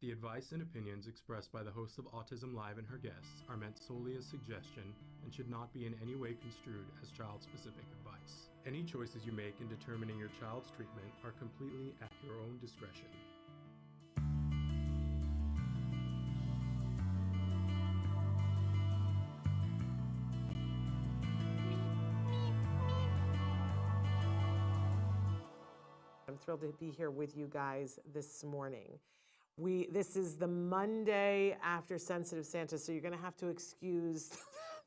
The advice and opinions expressed by the host of Autism Live and her guests are meant solely as suggestion and should not be in any way construed as child-specific advice. Any choices you make in determining your child's treatment are completely at your own discretion. I'm thrilled to be here with you guys this morning. This is the Monday after Sensitive Santa, so you're going to have to excuse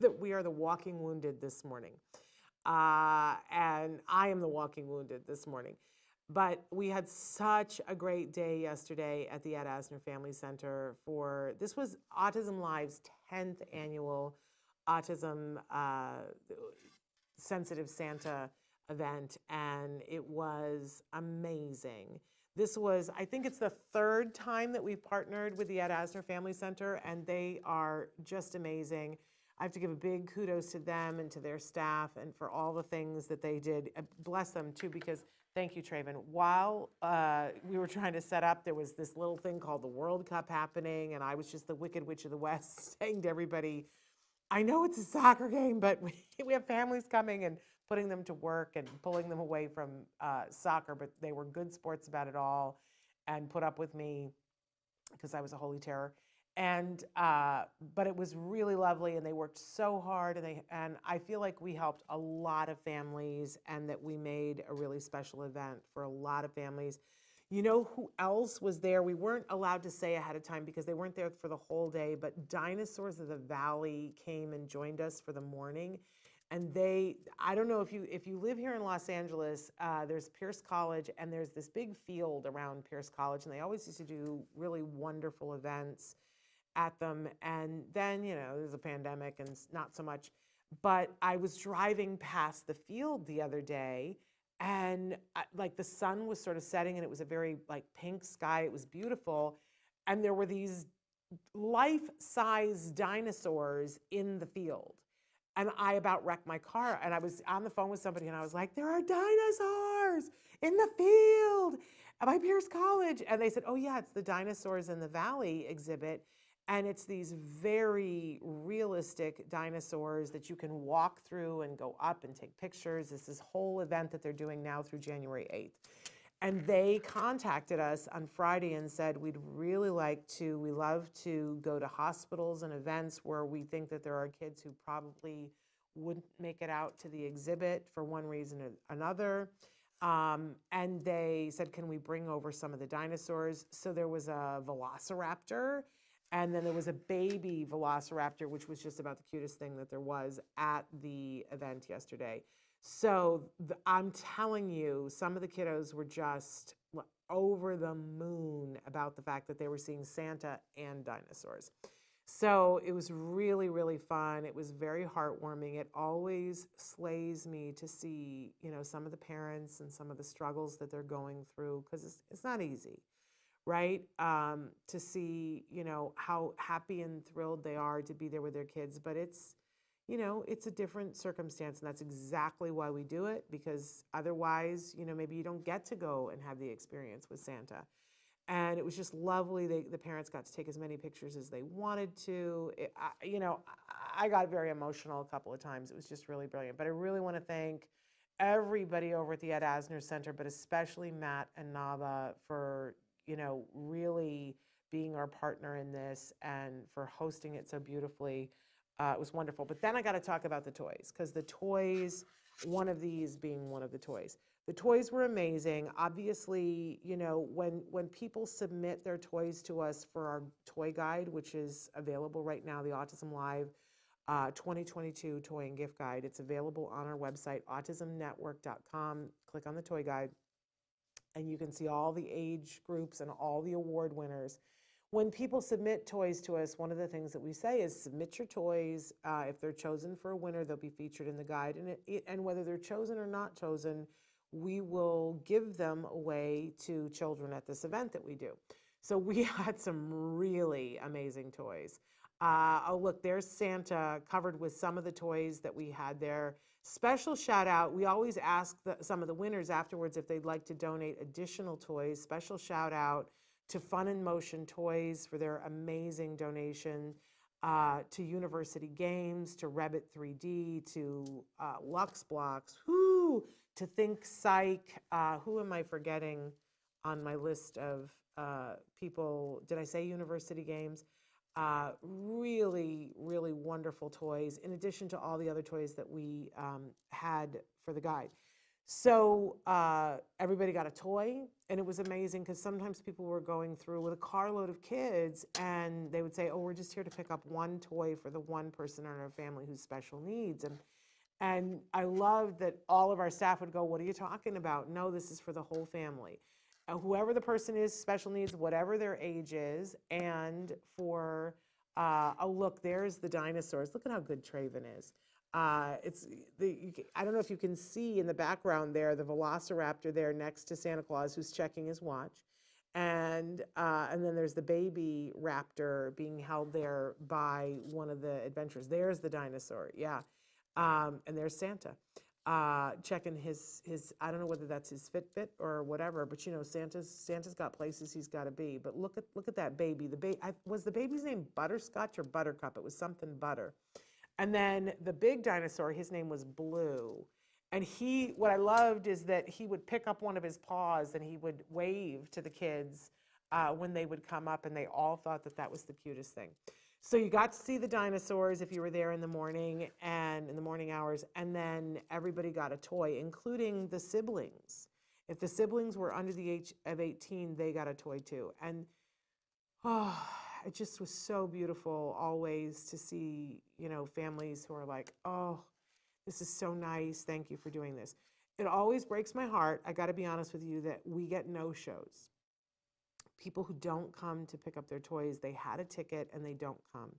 that we are the walking wounded this morning. And I am the walking wounded this morning. But we had such a great day yesterday at the Ed Asner Family Center this was Autism Live's 10th annual Autism Sensitive Santa event, and it was amazing. I think it's the third time that we've partnered with the Ed Asner Family Center, and they are just amazing. I have to give a big kudos to them and to their staff and for all the things that they did. Bless them too, because thank you, Traven. While we were trying to set up, there was this little thing called the World Cup happening, and I was just the Wicked Witch of the West saying to everybody, I know it's a soccer game, but we have families coming, and putting them to work and pulling them away from soccer, but they were good sports about it all and put up with me because I was a holy terror. And but it was really lovely, and they worked so hard, and I feel like we helped a lot of families, and that we made a really special event for a lot of families. You know who else was there? We weren't allowed to say ahead of time because they weren't there for the whole day, but Dinosaurs of the Valley came and joined us for the morning. And I don't know if you live here in Los Angeles, there's Pierce College, and there's this big field around Pierce College, and they always used to do really wonderful events at them. And then, there's a pandemic and not so much. But I was driving past the field the other day, and the sun was sort of setting, and it was a very pink sky. It was beautiful. And there were these life-size dinosaurs in the field. And I about wrecked my car, and I was on the phone with somebody, and I was like, there are dinosaurs in the field by Pierce College. And they said, oh yeah, it's the Dinosaurs in the Valley exhibit. And it's these very realistic dinosaurs that you can walk through and go up and take pictures. It's this whole event that they're doing now through January 8th. And they contacted us on Friday and said, we love to go to hospitals and events where we think that there are kids who probably wouldn't make it out to the exhibit for one reason or another. And they said, can we bring over some of the dinosaurs? So there was a velociraptor, and then there was a baby velociraptor, which was just about the cutest thing that there was at the event yesterday. So I'm telling you, some of the kiddos were just over the moon about the fact that they were seeing Santa and dinosaurs. So it was really, really fun. It was very heartwarming. It always slays me to see, some of the parents and some of the struggles that they're going through, because it's not easy, right? To see, how happy and thrilled they are to be there with their kids, but it's a different circumstance, and that's exactly why we do it, because otherwise, maybe you don't get to go and have the experience with Santa. And it was just lovely. The parents got to take as many pictures as they wanted to. I got very emotional a couple of times. It was just really brilliant. But I really want to thank everybody over at the Ed Asner Center, but especially Matt and Nava for, really being our partner in this and for hosting it so beautifully. It was wonderful. But then I got to talk about the toys, because the toys, one of these being one of the toys. The toys were amazing. Obviously, when people submit their toys to us for our toy guide, which is available right now, the Autism Live 2022 Toy and Gift Guide, it's available on our website, autismnetwork.com. Click on the toy guide, and you can see all the age groups and all the award winners. When people submit toys to us, one of the things that we say is submit your toys. If they're chosen for a winner, they'll be featured in the guide. And whether they're chosen or not chosen, we will give them away to children at this event that we do. So we had some really amazing toys. Oh, look, there's Santa covered with some of the toys that we had there. Special shout out, we always ask some of the winners afterwards if they'd like to donate additional toys. Special shout out to Fun in Motion Toys for their amazing donation, to University Games, to Rebbit 3D, to Lux Blocks, to Think Psych. Who am I forgetting on my list of people? Did I say University Games? Really, really wonderful toys, in addition to all the other toys that we had for the guide. So everybody got a toy, and it was amazing because sometimes people were going through with a carload of kids, and they would say, "Oh, we're just here to pick up one toy for the one person in our family who's special needs." And I loved that all of our staff would go, "What are you talking about? No, this is for the whole family." Whoever the person is, special needs, whatever their age is, and for, oh, look, there's the dinosaurs. Look at how good Traven is. I don't know if you can see in the background there, the Velociraptor there next to Santa Claus who's checking his watch. And then there's the baby raptor being held there by one of the adventurers. There's the dinosaur, yeah. And there's Santa. Checking his I don't know whether that's his Fitbit or whatever, but Santa's got places he's got to be. But look at that baby. Was the baby's name Butterscotch or Buttercup? It was something butter. And then the big dinosaur, his name was Blue. And what I loved is that he would pick up one of his paws and he would wave to the kids when they would come up, and they all thought that was the cutest thing. So you got to see the dinosaurs if you were there in the morning and in the morning hours, and then everybody got a toy, including the siblings. If the siblings were under the age of 18, they got a toy too. And it just was so beautiful always to see, families who are like, "Oh, this is so nice. Thank you for doing this." It always breaks my heart, I got to be honest with you, that we get no-shows. People who don't come to pick up their toys, they had a ticket and they don't come.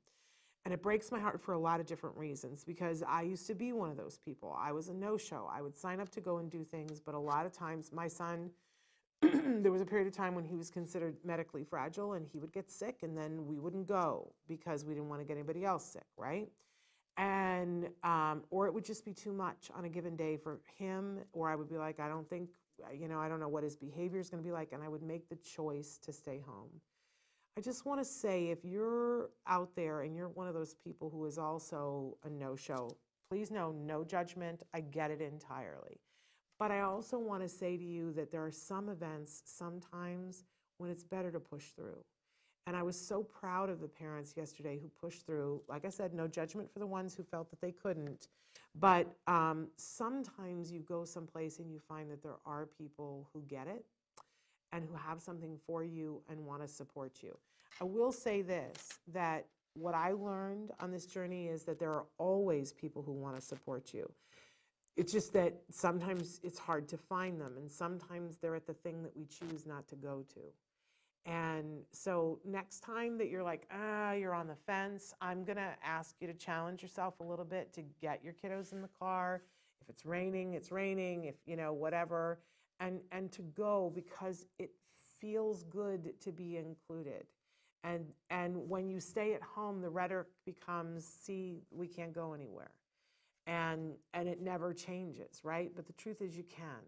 And it breaks my heart for a lot of different reasons, because I used to be one of those people. I was a no-show. I would sign up to go and do things, but a lot of times my son, there was a period of time when he was considered medically fragile and he would get sick, and then we wouldn't go because we didn't want to get anybody else sick, right? And or it would just be too much on a given day for him, or I would be like, I don't know what his behavior is going to be like, and I would make the choice to stay home. I just want to say, if you're out there and you're one of those people who is also a no-show, please know, no judgment. I get it entirely. But I also want to say to you that there are some events sometimes when it's better to push through. And I was so proud of the parents yesterday who pushed through. Like I said, no judgment for the ones who felt that they couldn't. But sometimes you go someplace and you find that there are people who get it and who have something for you and want to support you. I will say this, that what I learned on this journey is that there are always people who want to support you. It's just that sometimes it's hard to find them, and sometimes they're at the thing that we choose not to go to. And so next time that you're like, you're on the fence, I'm going to ask you to challenge yourself a little bit to get your kiddos in the car. If it's raining, it's raining, if, whatever, and to go, because it feels good to be included. And when you stay at home, the rhetoric becomes, see, we can't go anywhere. And it never changes, right? But the truth is you can.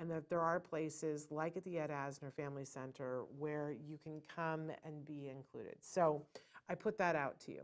And that there are places like at the Ed Asner Family Center where you can come and be included. So I put that out to you.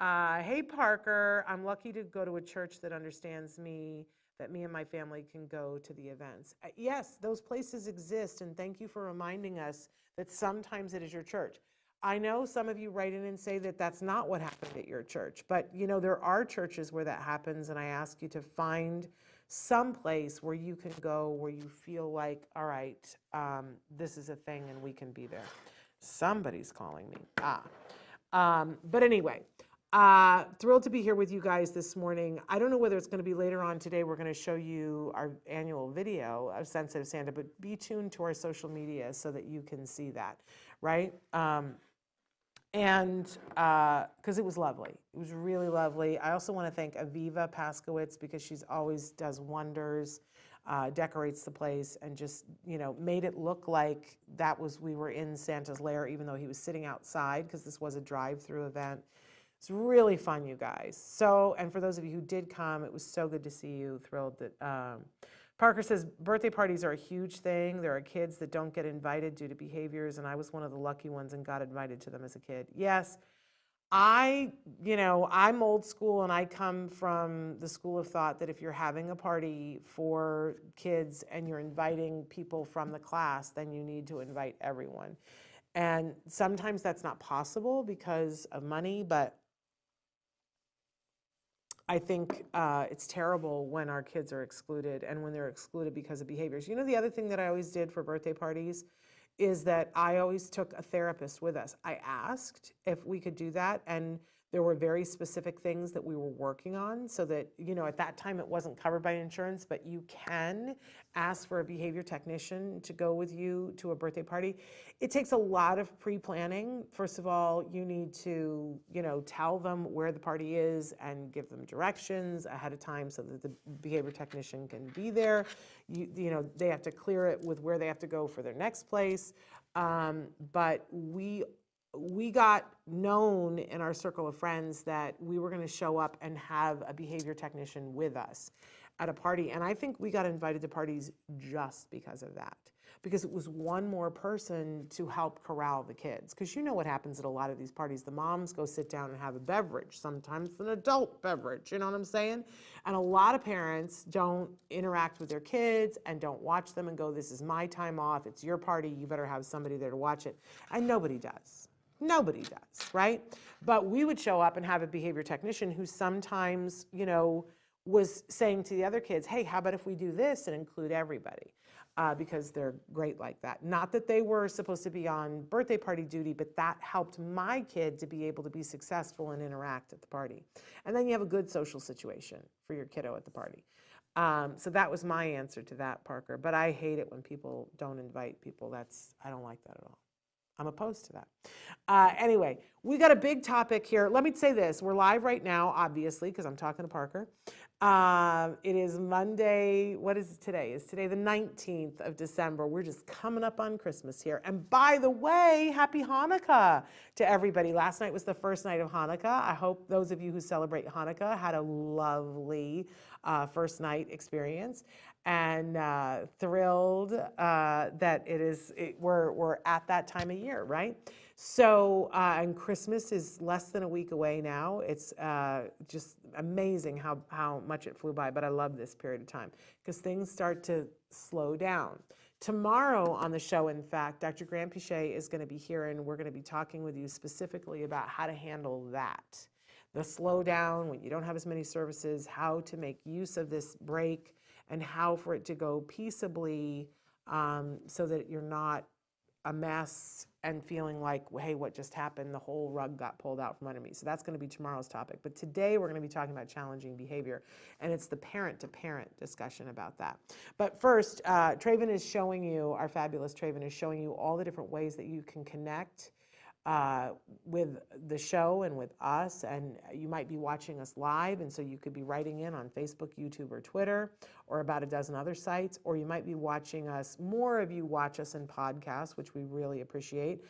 Hey, Parker, I'm lucky to go to a church that understands me, that me and my family can go to the events. Yes, those places exist, and thank you for reminding us that sometimes it is your church. I know some of you write in and say that that's not what happened at your church, but there are churches where that happens, and I ask you to find some place where you can go, where you feel like, all right, this is a thing and we can be there. Somebody's calling me. But anyway, thrilled to be here with you guys this morning. I don't know whether it's going to be later on today. We're going to show you our annual video of Sensitive Santa, but be tuned to our social media so that you can see that, right? And because it was lovely. It was really lovely. I also want to thank Aviva Paskowitz, because she's always does wonders, decorates the place, and just, made it look like we were in Santa's lair, even though he was sitting outside, because this was a drive-through event. It's really fun, you guys. So, and for those of you who did come, it was so good to see you. Thrilled Parker says, birthday parties are a huge thing. There are kids that don't get invited due to behaviors, and I was one of the lucky ones and got invited to them as a kid. Yes, I'm old school, and I come from the school of thought that if you're having a party for kids and you're inviting people from the class, then you need to invite everyone. And sometimes that's not possible because of money, but I think it's terrible when our kids are excluded and when they're excluded because of behaviors. You know, the other thing that I always did for birthday parties is that I always took a therapist with us. I asked if we could do that, and there were very specific things that we were working on so that, at that time it wasn't covered by insurance, but you can ask for a behavior technician to go with you to a birthday party. It takes a lot of pre-planning. First of all, you need to, tell them where the party is and give them directions ahead of time so that the behavior technician can be there. They have to clear it with where they have to go for their next place. But we got known in our circle of friends that we were going to show up and have a behavior technician with us at a party. And I think we got invited to parties just because of that, because it was one more person to help corral the kids. Because you know what happens at a lot of these parties. The moms go sit down and have a beverage, sometimes an adult beverage, you know what I'm saying? And a lot of parents don't interact with their kids and don't watch them and go, this is my time off, it's your party, you better have somebody there to watch it. And nobody does. Nobody does, right? But we would show up and have a behavior technician who sometimes, was saying to the other kids, hey, how about if we do this and include everybody? Because they're great like that. Not that they were supposed to be on birthday party duty, but that helped my kid to be able to be successful and interact at the party. And then you have a good social situation for your kiddo at the party. So that was my answer to that, Parker. But I hate it when people don't invite people. I don't like that at all. I'm opposed to that. Anyway, we got a big topic here. Let me say this. We're live right now, obviously, because I'm talking to Parker. It is Monday. What is it today? It's today the 19th of December. We're just coming up on Christmas here. And by the way, happy Hanukkah to everybody. Last night was the first night of Hanukkah. I hope those of you who celebrate Hanukkah had a lovely first night experience. And thrilled that we're at that time of year, right? So, and Christmas is less than a week away now. It's just amazing how much it flew by, but I love this period of time because things start to slow down. Tomorrow on the show, in fact, Dr. Graham Pichet is going to be here, and we're going to be talking with you specifically about how to handle that. The slowdown, when you don't have as many services, how to make use of this break, and how for it to go peaceably so that you're not a mess and feeling like, hey, what just happened? The whole rug got pulled out from under me. So that's going to be tomorrow's topic. But today we're going to be talking about challenging behavior, and it's the parent-to-parent discussion about that. But first, Traven is showing you, our fabulous Traven is showing you all the different ways that you can connect with the show and with us, and you might be watching us live, and so you could be writing in on Facebook, YouTube, or Twitter, or about a dozen other sites, or you might be watching us, more of you watch us in podcasts, which we really appreciate.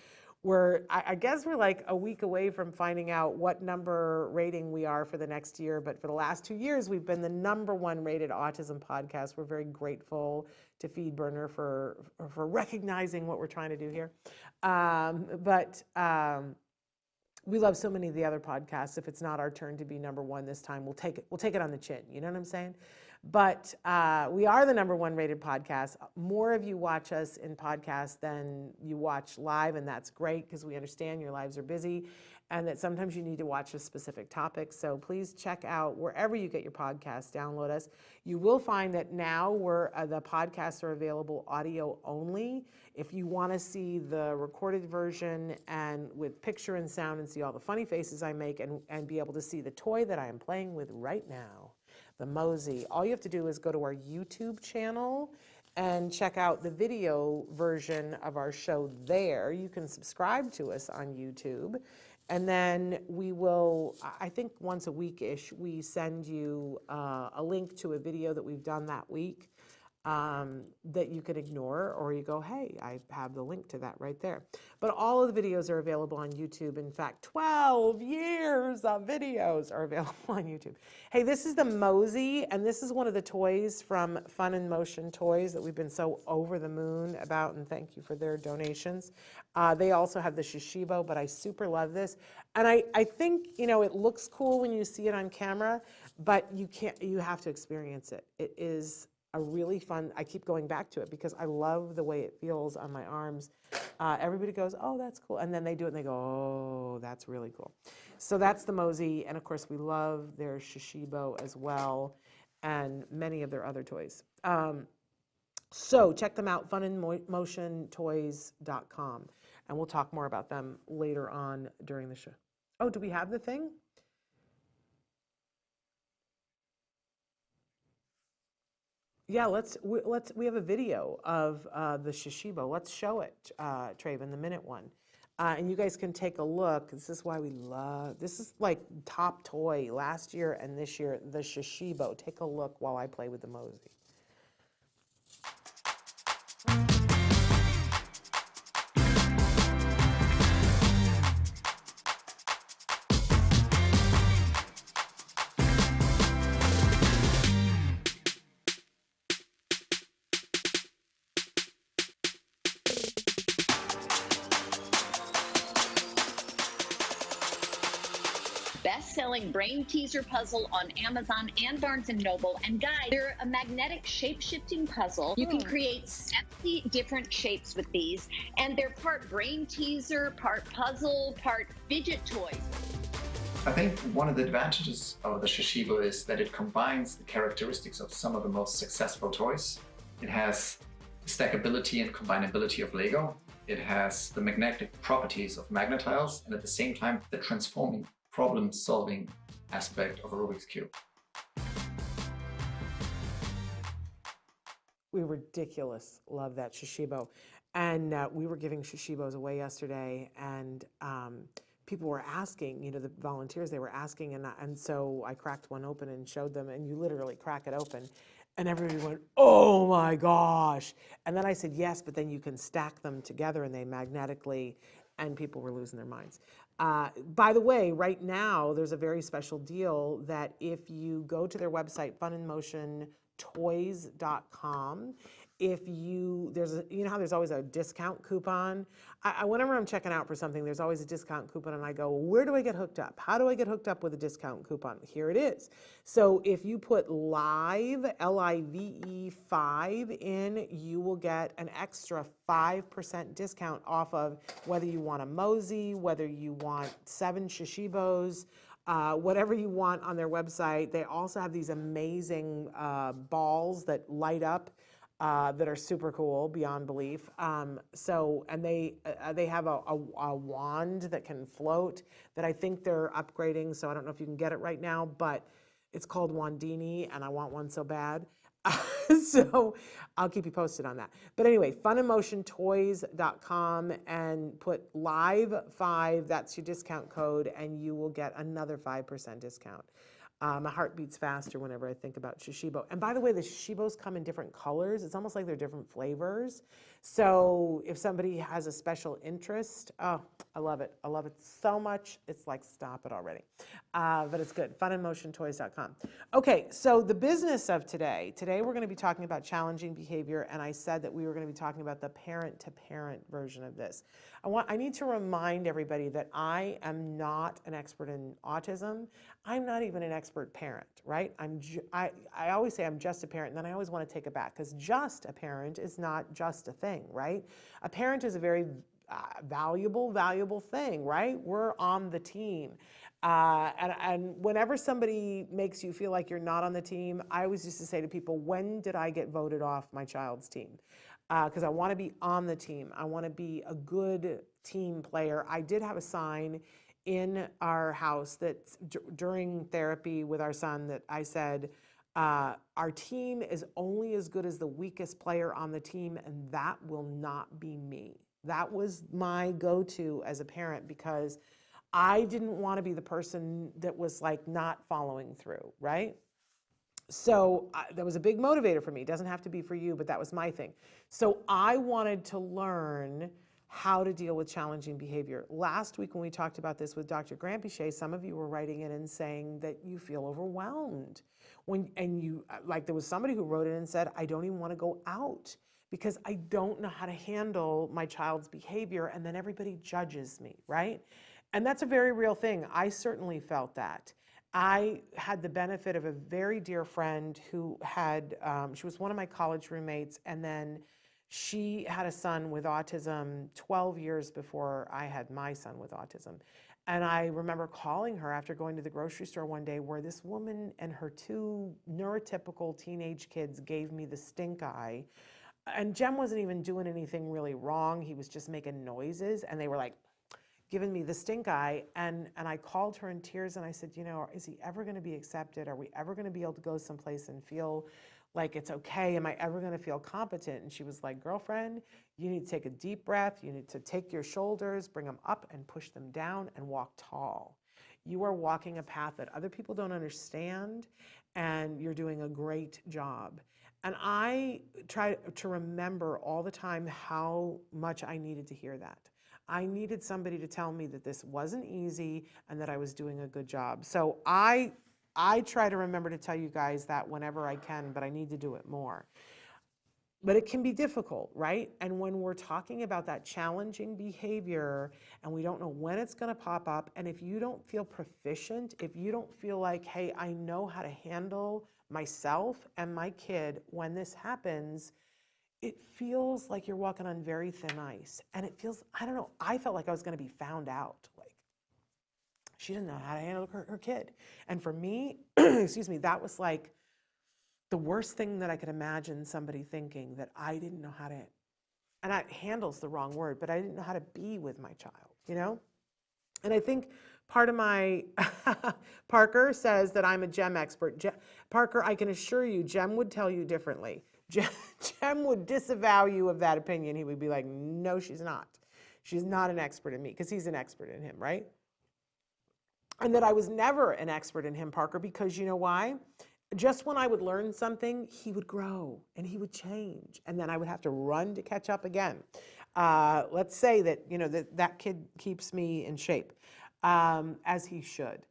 I guess we're like a week away from finding out what number rating we are for the next year, but for the last 2 years, we've been the #1 rated autism podcast. We're very grateful to FeedBurner for recognizing what we're trying to do here. But we love so many of the other podcasts. If it's not our turn to be #1 this time, we'll take it on the chin. You know what I'm saying? But we are the #1 rated podcast. More of you watch us in podcasts than you watch live, and that's great because we understand your lives are busy and that sometimes you need to watch a specific topic. So please check out wherever you get your podcasts, download us. You will find that now the podcasts are available audio only. If you want to see the recorded version and with picture and sound and see all the funny faces I make and be able to see the toy that I am playing with right now, the Mosey, all you have to do is go to our YouTube channel and check out the video version of our show there. You can subscribe to us on YouTube. And then we will, I think once a week-ish, we send you a link to a video that we've done that week. that you can ignore, or you go, hey, I have the link to that right there. But all of the videos are available on YouTube. In fact, 12 years of videos are available on YouTube. Hey, this is the Mosey, and this is one of the toys from Fun in Motion Toys that we've been so over the moon about, and thank you for their donations. They also have the Shishibo, but I super love this. And I think, you know, it looks cool when you see it on camera, but you have to experience it. It is a really fun, I keep going back to it because I love the way it feels on my arms. Everybody goes, oh, that's cool. And then they do it and they go, oh, that's really cool. So that's the Mosey. And of course, we love their Shishibo as well, and many of their other toys. So check them out, funinmotiontoys.com. And we'll talk more about them later on during the show. Oh, do we have the thing? Yeah, we have a video of the Shishibo. Let's show it, Traven, the minute one. And you guys can take a look. This is why we love, this is like top toy last year and this year, the Shishibo. Take a look while I play with the Mosey. Best-selling brain teaser puzzle on Amazon and Barnes & Noble. And guys, they're a magnetic shape-shifting puzzle. You can create 70 different shapes with these, and they're part brain teaser, part puzzle, part fidget toys. I think one of the advantages of the Shishibo is that it combines the characteristics of some of the most successful toys. It has the stackability and combinability of Lego. It has the magnetic properties of Magnetiles, and at the same time, the transforming problem-solving aspect of a Rubik's Cube. We ridiculous love that Shishibo. And we were giving Shishibos away yesterday, and people were asking, you know, the volunteers, they were asking, and so I cracked one open and showed them, and you literally crack it open. And everybody went, oh my gosh. And then I said, yes, but then you can stack them together and they magnetically, and people were losing their minds. By the way, right now, there's a very special deal that if you go to their website, funinmotiontoys.com, if you, you know how there's always a discount coupon? Whenever I'm checking out for something, there's always a discount coupon, and I go, well, where do I get hooked up? How do I get hooked up with a discount coupon? Here it is. So if you put LIVE, L-I-V-E 5 in, you will get an extra 5% discount off of whether you want a Mosey, whether you want 7 Shishibos, whatever you want on their website. They also have these amazing balls that light up that are super cool, beyond belief. And they have a wand that can float that I think they're upgrading, so I don't know if you can get it right now, but it's called Wandini, and I want one so bad. So I'll keep you posted on that. But anyway, funinmotiontoys.com and put LIVE5, that's your discount code, and you will get another 5% discount. My heart beats faster whenever I think about Shishibo. And by the way, the Shishibos come in different colors. It's almost like they're different flavors. So if somebody has a special interest, oh, I love it. I love it so much. It's like, stop it already. But it's good. funinmotiontoys.com. Okay, so the business of today. Today we're going to be talking about challenging behavior, and I said that we were going to be talking about the parent-to-parent version of this. I need to remind everybody that I am not an expert in autism. I'm not even an expert parent, right? I always say I'm just a parent, and then I always want to take it back, because just a parent is not just a thing, right? A parent is a very valuable thing, right? We're on the team. And whenever somebody makes you feel like you're not on the team, I always used to say to people, when did I get voted off my child's team? Because I want to be on the team. I want to be a good team player. I did have a sign in our house that during therapy with our son that I said, our team is only as good as the weakest player on the team, and that will not be me. That was my go-to as a parent, because I didn't want to be the person that was like not following through, right? So that was a big motivator for me. It doesn't have to be for you, but that was my thing. So I wanted to learn how to deal with challenging behavior. Last week when we talked about this with Dr. Grampiche, some of you were writing in and saying that you feel overwhelmed. Like there was somebody who wrote in and said, I don't even want to go out because I don't know how to handle my child's behavior, and then everybody judges me, right? And that's a very real thing. I certainly felt that. I had the benefit of a very dear friend who had, she was one of my college roommates, and then she had a son with autism 12 years before I had my son with autism. And I remember calling her after going to the grocery store one day where this woman and her two neurotypical teenage kids gave me the stink eye. And Jem wasn't even doing anything really wrong. He was just making noises, and they were like, giving me the stink eye, and I called her in tears and I said, is he ever going to be accepted? Are we ever going to be able to go someplace and feel like it's okay? Am I ever going to feel competent? And she was like, girlfriend, you need to take a deep breath. You need to take your shoulders, bring them up and push them down and walk tall. You are walking a path that other people don't understand, and you're doing a great job. And I try to remember all the time how much I needed to hear that. I needed somebody to tell me that this wasn't easy and that I was doing a good job. So I try to remember to tell you guys that whenever I can, but I need to do it more. But it can be difficult, right? And when we're talking about that challenging behavior and we don't know when it's going to pop up, and if you don't feel proficient, if you don't feel like, hey, I know how to handle myself and my kid when this happens, it feels like you're walking on very thin ice. And it feels, I don't know, I felt like I was going to be found out. Like, she didn't know how to handle her kid. And for me, excuse me, that was like the worst thing that I could imagine somebody thinking, that I didn't know how to, and handle's the wrong word, but I didn't know how to be with my child, And I think part of my, Parker says that I'm a Jem expert. Parker, I can assure you, Jem would tell you differently. Jem would disavow you of that opinion. He would be like, no, she's not. She's not an expert in me, because he's an expert in him, right? And that I was never an expert in him, Parker, because you know why? Just when I would learn something, he would grow and he would change. And then I would have to run to catch up again. Let's say that, that kid keeps me in shape, as he should.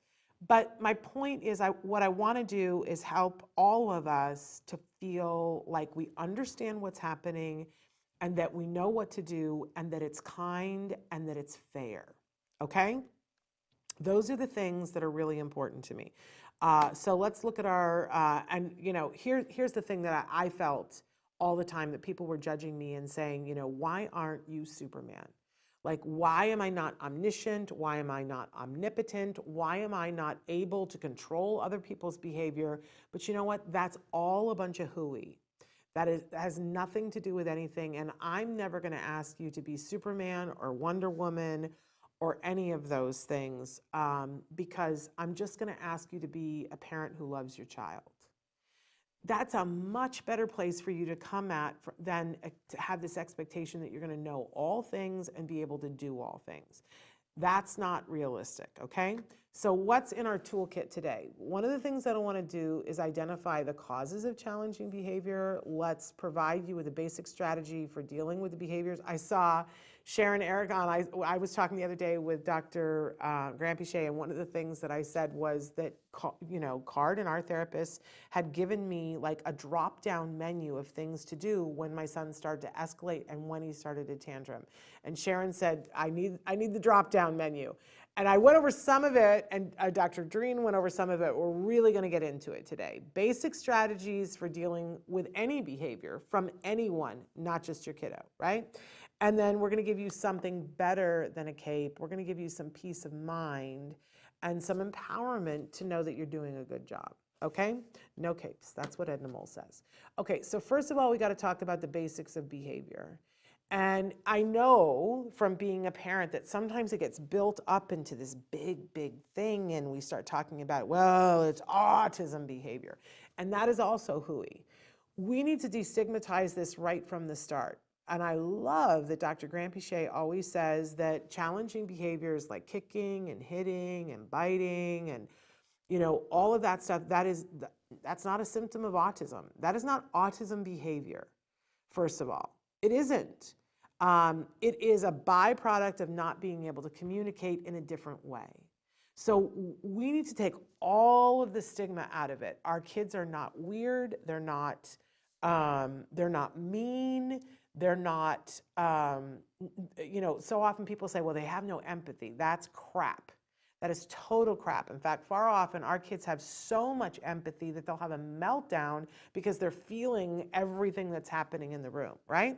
But my point is, what I want to do is help all of us to feel like we understand what's happening and that we know what to do and that it's kind and that it's fair, okay? Those are the things that are really important to me. So let's look at our, here's the thing that I felt all the time, that people were judging me and saying, why aren't you Superman? Like, why am I not omniscient? Why am I not omnipotent? Why am I not able to control other people's behavior? But you know what? That's all a bunch of hooey. That has nothing to do with anything. And I'm never going to ask you to be Superman or Wonder Woman or any of those things, because I'm just going to ask you to be a parent who loves your child. That's a much better place for you to come at than to have this expectation that you're going to know all things and be able to do all things. That's not realistic, okay? So what's in our toolkit today? One of the things that I want to do is identify the causes of challenging behavior. Let's provide you with a basic strategy for dealing with the behaviors. I saw Sharon Aragon, I was talking the other day with Dr. Grampiche, and one of the things that I said was that, Card and our therapist had given me like a drop-down menu of things to do when my son started to escalate and when he started a tantrum. And Sharon said, I need the drop-down menu. And I went over some of it, and Dr. Dreen went over some of it. We're really going to get into it today. Basic strategies for dealing with any behavior from anyone, not just your kiddo, right? And then we're going to give you something better than a cape. We're going to give you some peace of mind and some empowerment to know that you're doing a good job, okay? No capes. That's what Edna Mole says. Okay, so first of all, we got to talk about the basics of behavior. And I know from being a parent that sometimes it gets built up into this big, big thing, and we start talking about, well, it's autism behavior. And that is also hooey. We need to destigmatize this right from the start. And I love that Dr. Grampiche always says that challenging behaviors like kicking and hitting and biting and all of that stuff, that's not a symptom of autism. That is not autism behavior, first of all. It isn't. It is a byproduct of not being able to communicate in a different way. So we need to take all of the stigma out of it. Our kids are not weird. They're not mean. They're not, so often people say, well, they have no empathy. That's crap. That is total crap. In fact, far often our kids have so much empathy that they'll have a meltdown because they're feeling everything that's happening in the room, right?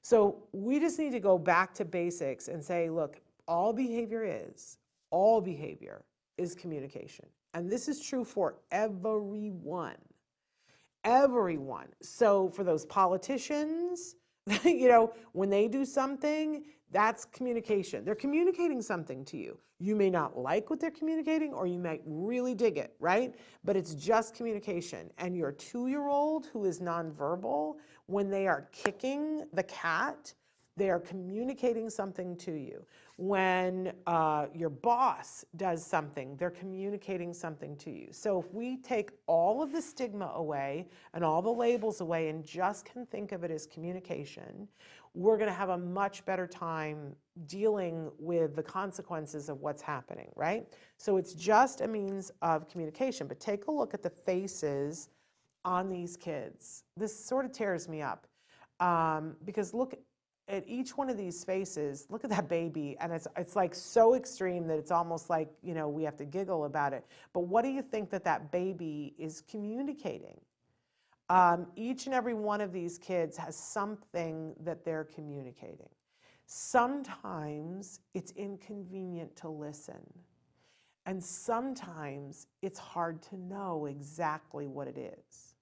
So we just need to go back to basics and say, look, all behavior is communication. And this is true for everyone. Everyone. So for those politicians, when they do something, that's communication. They're communicating something to you. You may not like what they're communicating, or you might really dig it, right? But it's just communication. And your 2-year-old who is nonverbal, when they are kicking the cat, they are communicating something to you. When your boss does something, they're communicating something to you. So if we take all of the stigma away and all the labels away and just can think of it as communication, we're going to have a much better time dealing with the consequences of what's happening, right? So it's just a means of communication. But take a look at the faces on these kids. This sort of tears me up because look at each one of these faces. Look at that baby, and it's like so extreme that it's almost like, we have to giggle about it. But what do you think that baby is communicating? Each and every one of these kids has something that they're communicating. Sometimes it's inconvenient to listen, and sometimes it's hard to know exactly what it is,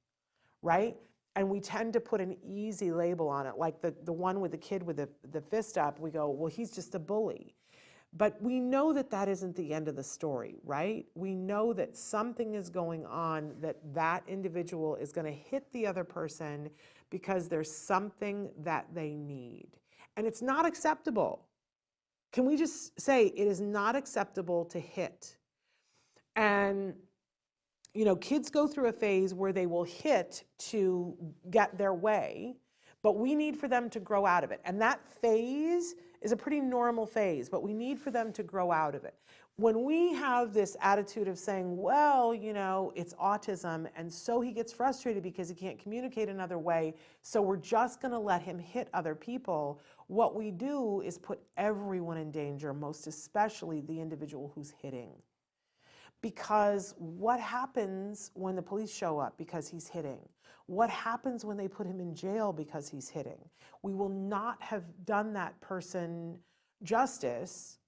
right? And we tend to put an easy label on it, like the one with the kid with the fist up. We go, well, he's just a bully. But we know that isn't the end of the story, right? We know that something is going on, that individual is going to hit the other person because there's something that they need. And it's not acceptable. Can we just say it is not acceptable to hit? And kids go through a phase where they will hit to get their way, but we need for them to grow out of it. And that phase is a pretty normal phase, but we need for them to grow out of it. When we have this attitude of saying, well, it's autism, and so he gets frustrated because he can't communicate another way, so we're just going to let him hit other people, what we do is put everyone in danger, most especially the individual who's hitting. Because what happens when the police show up because he's hitting? What happens when they put him in jail because he's hitting? We will not have done that person justice,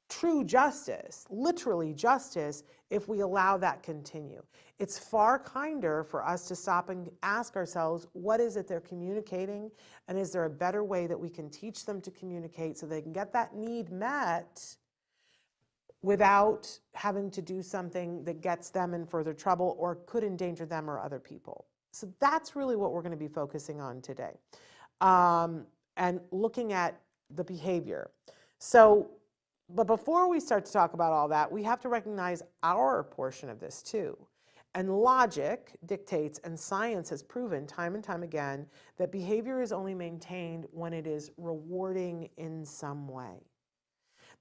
true justice, literally justice, if we allow that continue. It's far kinder for us to stop and ask ourselves, what is it they're communicating? And is there a better way that we can teach them to communicate so they can get that need met without having to do something that gets them in further trouble or could endanger them or other people? So that's really what we're going to be focusing on today, and looking at the behavior. But before we start to talk about all that, we have to recognize our portion of this too. And logic dictates, and science has proven time and time again, that behavior is only maintained when it is rewarding in some way.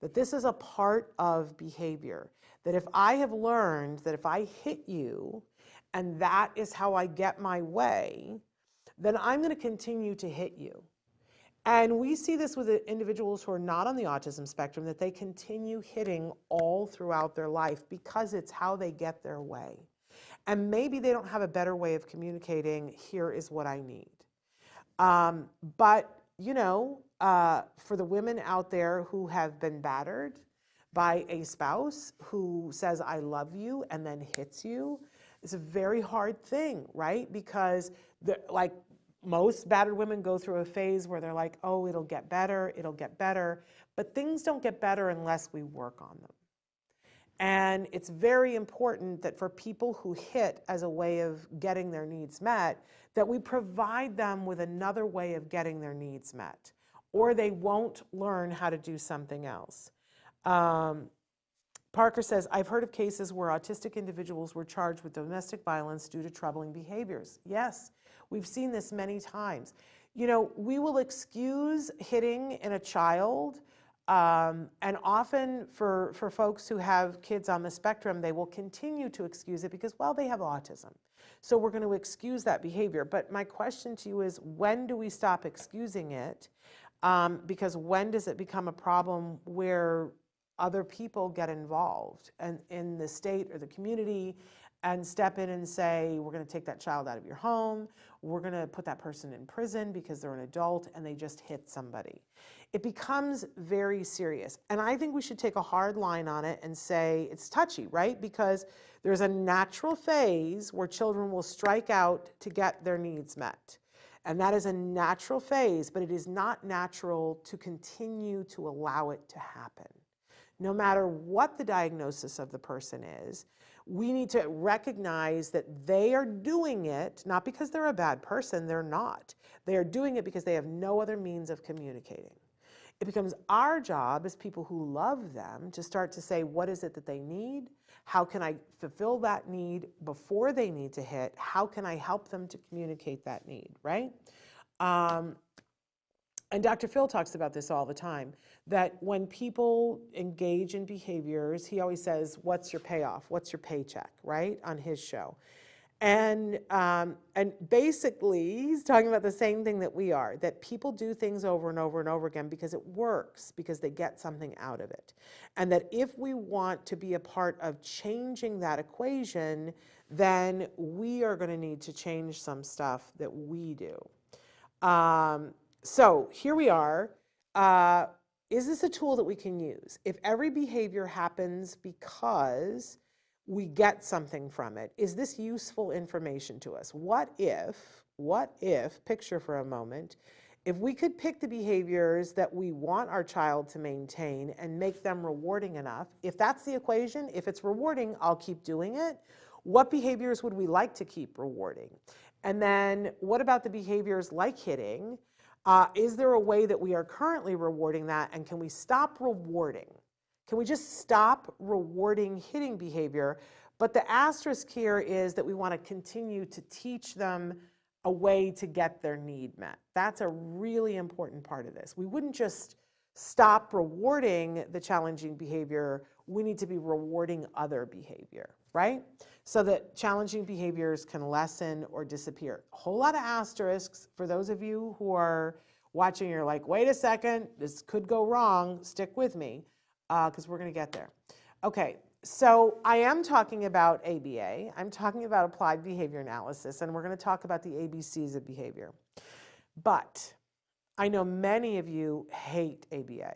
That this is a part of behavior. That if I have learned that if I hit you and that is how I get my way, then I'm going to continue to hit you. And we see this with individuals who are not on the autism spectrum, that they continue hitting all throughout their life because it's how they get their way. And maybe they don't have a better way of communicating, here is what I need. But for the women out there who have been battered by a spouse who says, I love you, and then hits you, it's a very hard thing, right? Because like most battered women go through a phase where they're like, oh, it'll get better. But things don't get better unless we work on them. And it's very important that for people who hit as a way of getting their needs met, that we provide them with another way of getting their needs met, or they won't learn how to do something else. Parker says, I've heard of cases where autistic individuals were charged with domestic violence due to troubling behaviors. Yes, we've seen this many times. You know, we will excuse hitting in a child, and often for folks who have kids on the spectrum, they will continue to excuse it because, well, they have autism. So we're going to excuse that behavior. But my question to you is, when do we stop excusing it? Because when does it become a problem where other people get involved and in the state or the community and step in and say, we're going to take that child out of your home, we're going to put that person in prison because they're an adult and they just hit somebody. It becomes very serious. And I think we should take a hard line on it and say it's touchy, right? Because there's a natural phase where children will strike out to get their needs met. And that is a natural phase, but it is not natural to continue to allow it to happen. No matter what the diagnosis of the person is, we need to recognize that they are doing it, not because they're a bad person, they're not. They are doing it because they have no other means of communicating. It becomes our job as people who love them to start to say, what is it that they need? How can I fulfill that need before they need to hit? How can I help them to communicate that need, right? And Dr. Phil talks about this all the time, that when people engage in behaviors, he always says, what's your payoff? What's your paycheck, right? On his show. And basically, he's talking about the same thing that we are, that people do things over and over and over again because it works, because they get something out of it. And that if we want to be a part of changing that equation, then we are going to need to change some stuff that we do. So here we are. Is this a tool that we can use? If every behavior happens because we get something from it, is this useful information to us? What if, picture for a moment, if we could pick the behaviors that we want our child to maintain and make them rewarding enough, if that's the equation, if it's rewarding, I'll keep doing it. What behaviors would we like to keep rewarding? And then what about the behaviors like hitting? Is there a way that we are currently rewarding that, and can we stop rewarding? Can we just stop rewarding hitting behavior? But the asterisk here is that we want to continue to teach them a way to get their need met. That's a really important part of this. We wouldn't just stop rewarding the challenging behavior. We need to be rewarding other behavior, right? So that challenging behaviors can lessen or disappear. A whole lot of asterisks for those of you who are watching. You're like, wait a second, this could go wrong. Stick with me, because we're going to get there. Okay, so I am talking about ABA. I'm talking about applied behavior analysis, and we're going to talk about the ABCs of behavior. But I know many of you hate ABA.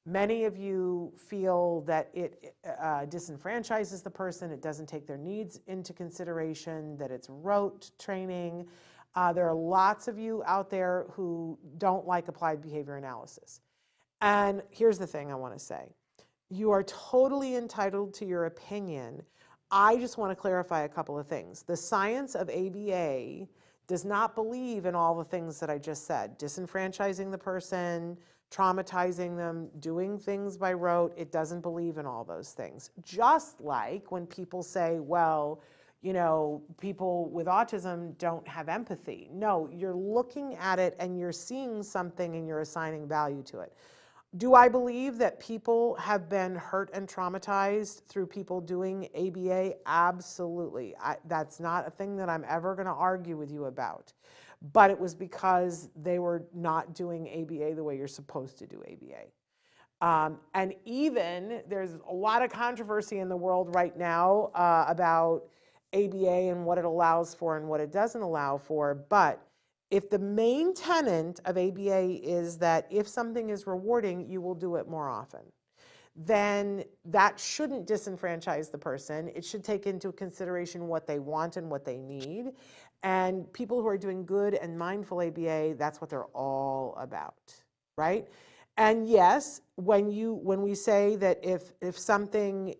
Many of you feel that it disenfranchises the person, it doesn't take their needs into consideration, that it's rote training. There are lots of you out there who don't like applied behavior analysis. And here's the thing I want to say. You are totally entitled to your opinion. I just want to clarify a couple of things. The science of ABA does not believe in all the things that I just said. Disenfranchising the person, traumatizing them, doing things by rote. It doesn't believe in all those things. Just like when people say, well, you know, people with autism don't have empathy. No, you're looking at it and you're seeing something and you're assigning value to it. Do I believe that people have been hurt and traumatized through people doing ABA? Absolutely. That's not a thing that I'm ever going to argue with you about. But it was because they were not doing ABA the way you're supposed to do ABA. And even there's a lot of controversy in the world right now about ABA and what it allows for and what it doesn't allow for. But if the main tenet of ABA is that if something is rewarding, you will do it more often, then that shouldn't disenfranchise the person. It should take into consideration what they want and what they need. And people who are doing good and mindful ABA, that's what they're all about, right? And yes, when we say that if something,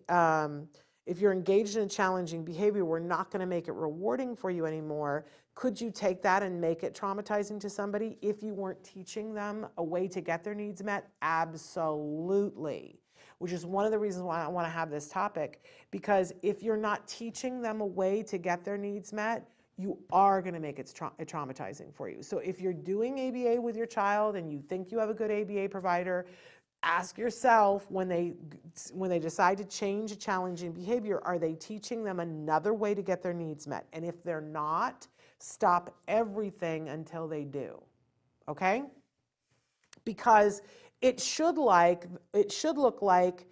if you're engaged in a challenging behavior, we're not going to make it rewarding for you anymore. Could you take that and make it traumatizing to somebody if you weren't teaching them a way to get their needs met? Absolutely. which is one of the reasons why I want to have this topic, because if you're not teaching them a way to get their needs met, you are going to make it traumatizing for you. So if you're doing ABA with your child and you think you have a good ABA provider, ask yourself, when they decide to change a challenging behavior, are they teaching them another way to get their needs met? And if they're not, stop everything until they do. Okay? Because it should look like,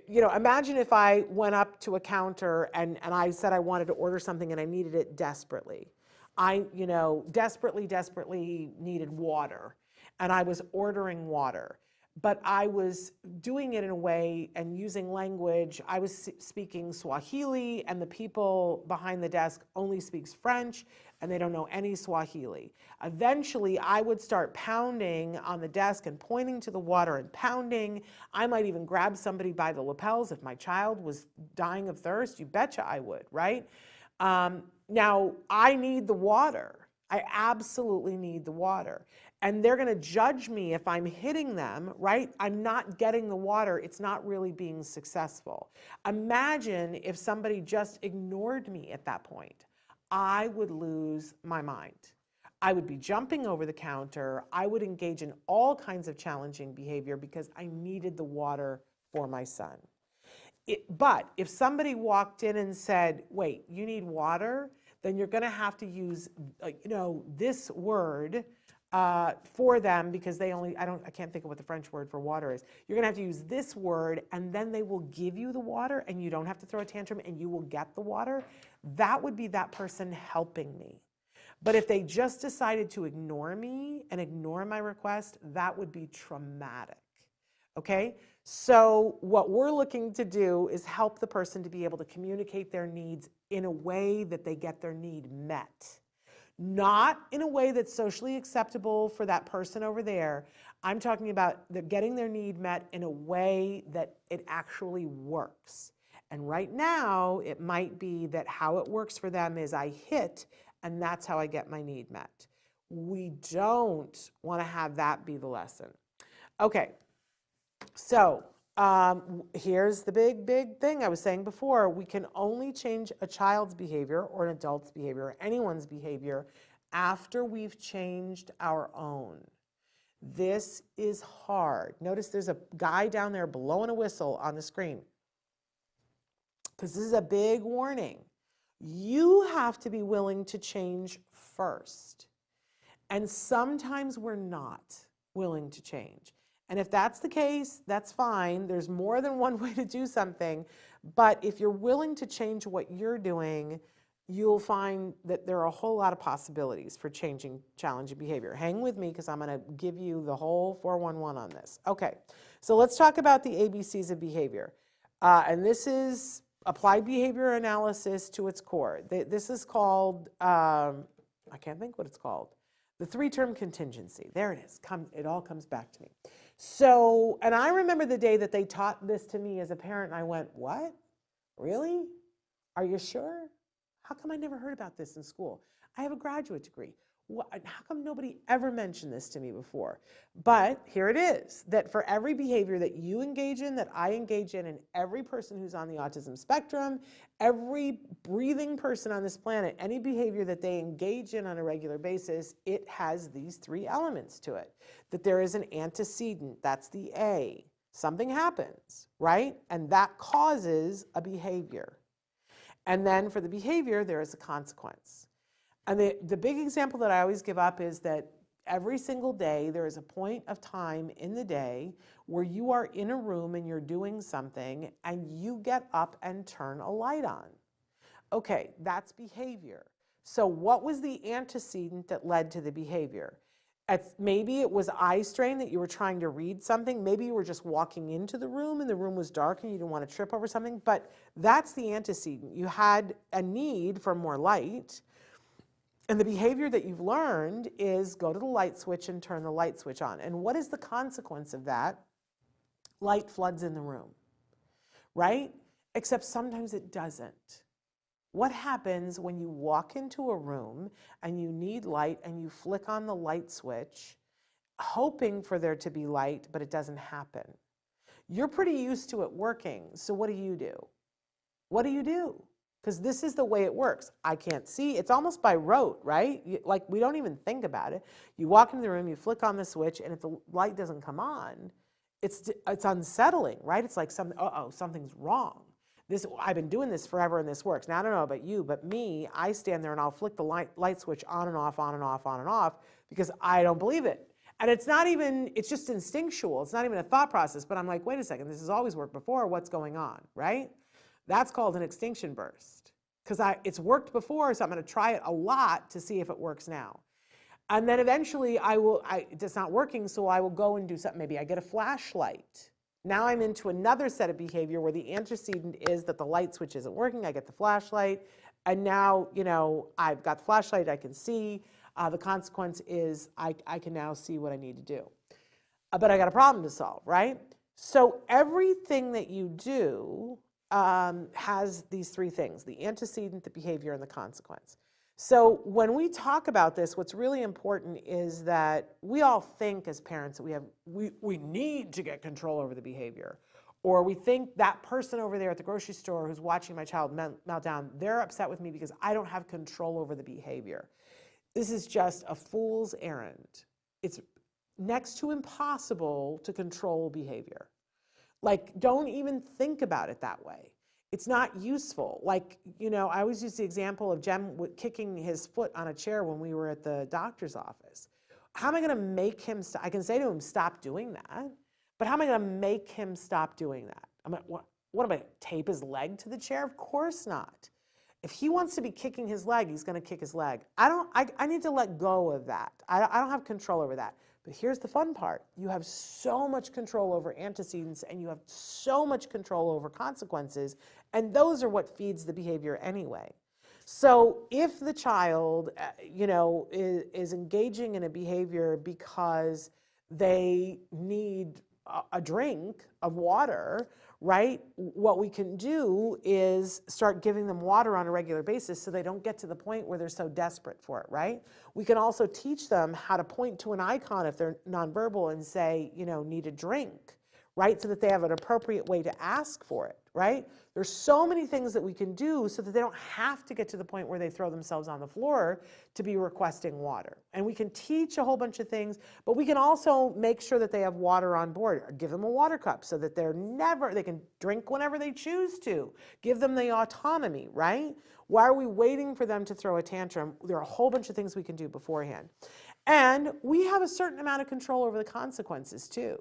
imagine if I went up to a counter and I said I wanted to order something and I needed it desperately. I, desperately needed water, and I was ordering water. But I was doing it in a way and using language. I was speaking Swahili, and the people behind the desk only speaks French, and they don't know any Swahili. Eventually, I would start pounding on the desk and pointing to the water and pounding. I might even grab somebody by the lapels if my child was dying of thirst. You betcha I would, right? Now, I need the water. I absolutely need the water. And they're going to judge me if I'm hitting them, right? I'm not getting the water. It's not really being successful. Imagine if somebody just ignored me at that point. I would lose my mind. I would be jumping over the counter. I would engage in all kinds of challenging behavior because I needed the water for my son. But if somebody walked in and said, wait, you need water, then you're going to have to use, this word for them, because I can't think of what the French word for water is. You're gonna have to use this word, and then they will give you the water, and you don't have to throw a tantrum, and you will get the water. That would be that person helping me. But if they just decided to ignore me and ignore my request, that would be traumatic, okay? So what we're looking to do is help the person to be able to communicate their needs in a way that they get their need met. Not in a way that's socially acceptable for that person over there. I'm talking about getting their need met in a way that it actually works. And right now, it might be that how it works for them is I hit, and that's how I get my need met. We don't want to have that be the lesson. Okay, so here's the big thing I was saying before. We can only change a child's behavior or an adult's behavior or anyone's behavior after we've changed our own. This is hard. Notice there's a guy down there blowing a whistle on the screen, because this is a big warning. You have to be willing to change first. And sometimes we're not willing to change. And if that's the case, that's fine. There's more than one way to do something. But if you're willing to change what you're doing, you'll find that there are a whole lot of possibilities for changing challenging behavior. Hang with me, because I'm going to give you the whole 411 on this. Okay, so let's talk about the ABCs of behavior. And this is applied behavior analysis to its core. This is called, I can't think what it's called. The three-term contingency. There it is. It all comes back to me. So, and I remember the day that they taught this to me as a parent, and I went, what? Really? Are you sure? How come I never heard about this in school? I have a graduate degree. How come nobody ever mentioned this to me before? But here it is, that for every behavior that you engage in, that I engage in, and every person who's on the autism spectrum, every breathing person on this planet, any behavior that they engage in on a regular basis, it has these three elements to it. That there is an antecedent, that's the A. Something happens, right? And that causes a behavior. And then for the behavior, there is a consequence. And the big example that I always give up is that every single day there is a point of time in the day where you are in a room and you're doing something and you get up and turn a light on. Okay, that's behavior. So what was the antecedent that led to the behavior? Maybe it was eye strain, that you were trying to read something. Maybe you were just walking into the room and the room was dark and you didn't want to trip over something. But that's the antecedent. You had a need for more light. And the behavior that you've learned is go to the light switch and turn the light switch on. And what is the consequence of that? Light floods in the room, right? Except sometimes it doesn't. What happens when you walk into a room and you need light and you flick on the light switch, hoping for there to be light, but it doesn't happen? You're pretty used to it working. So what do you do? What do you do? Because this is the way it works. I can't see. It's almost by rote, right? Like, we don't even think about it. You walk into the room, you flick on the switch, and if the light doesn't come on, it's unsettling, right? It's like something's wrong. I've been doing this forever and this works. Now, I don't know about you, but me, I stand there and I'll flick the light switch on and off, on and off, on and off, because I don't believe it. And it's just instinctual. It's not even a thought process, but I'm like, wait a second, this has always worked before. What's going on, right? That's called an extinction burst, because it's worked before, so I'm going to try it a lot to see if it works now. And then eventually it's not working, so I will go and do something. Maybe I get a flashlight. Now I'm into another set of behavior where the antecedent is that the light switch isn't working. I get the flashlight, and now, I've got the flashlight, I can see. The consequence is I can now see what I need to do. But I got a problem to solve, right? So everything that you do has these three things: the antecedent, the behavior, and the consequence. So when we talk about this, what's really important is that we all think as parents that we need to get control over the behavior. Or we think that person over there at the grocery store who's watching my child melt down, they're upset with me because I don't have control over the behavior. This is just a fool's errand. It's next to impossible to control behavior. Like, don't even think about it that way. It's not useful. Like, I always use the example of Jem kicking his foot on a chair when we were at the doctor's office. How am I going to make him stop? I can say to him, stop doing that, but how am I going to make him stop doing that? What am I, tape his leg to the chair? Of course not. If he wants to be kicking his leg, he's going to kick his leg. I need to let go of that. I don't have control over that. But here's the fun part. You have so much control over antecedents, and you have so much control over consequences, and those are what feeds the behavior anyway. So if the child, is engaging in a behavior because they need a drink of water, right? What we can do is start giving them water on a regular basis so they don't get to the point where they're so desperate for it, right? We can also teach them how to point to an icon if they're nonverbal and say, need a drink, right? So that they have an appropriate way to ask for it, right? There's so many things that we can do so that they don't have to get to the point where they throw themselves on the floor to be requesting water. And we can teach a whole bunch of things, but we can also make sure that they have water on board, or give them a water cup so that they can drink whenever they choose to. Give them the autonomy, right? Why are we waiting for them to throw a tantrum? There are a whole bunch of things we can do beforehand. And we have a certain amount of control over the consequences too.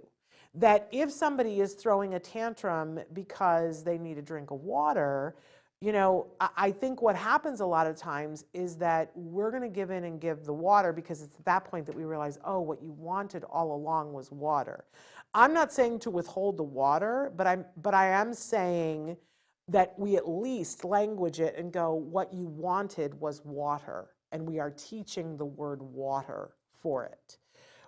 That if somebody is throwing a tantrum because they need a drink of water, I think what happens a lot of times is that we're going to give in and give the water because it's at that point that we realize, oh, what you wanted all along was water. I'm not saying to withhold the water, but I am saying that we at least language it and go, what you wanted was water, and we are teaching the word water for it.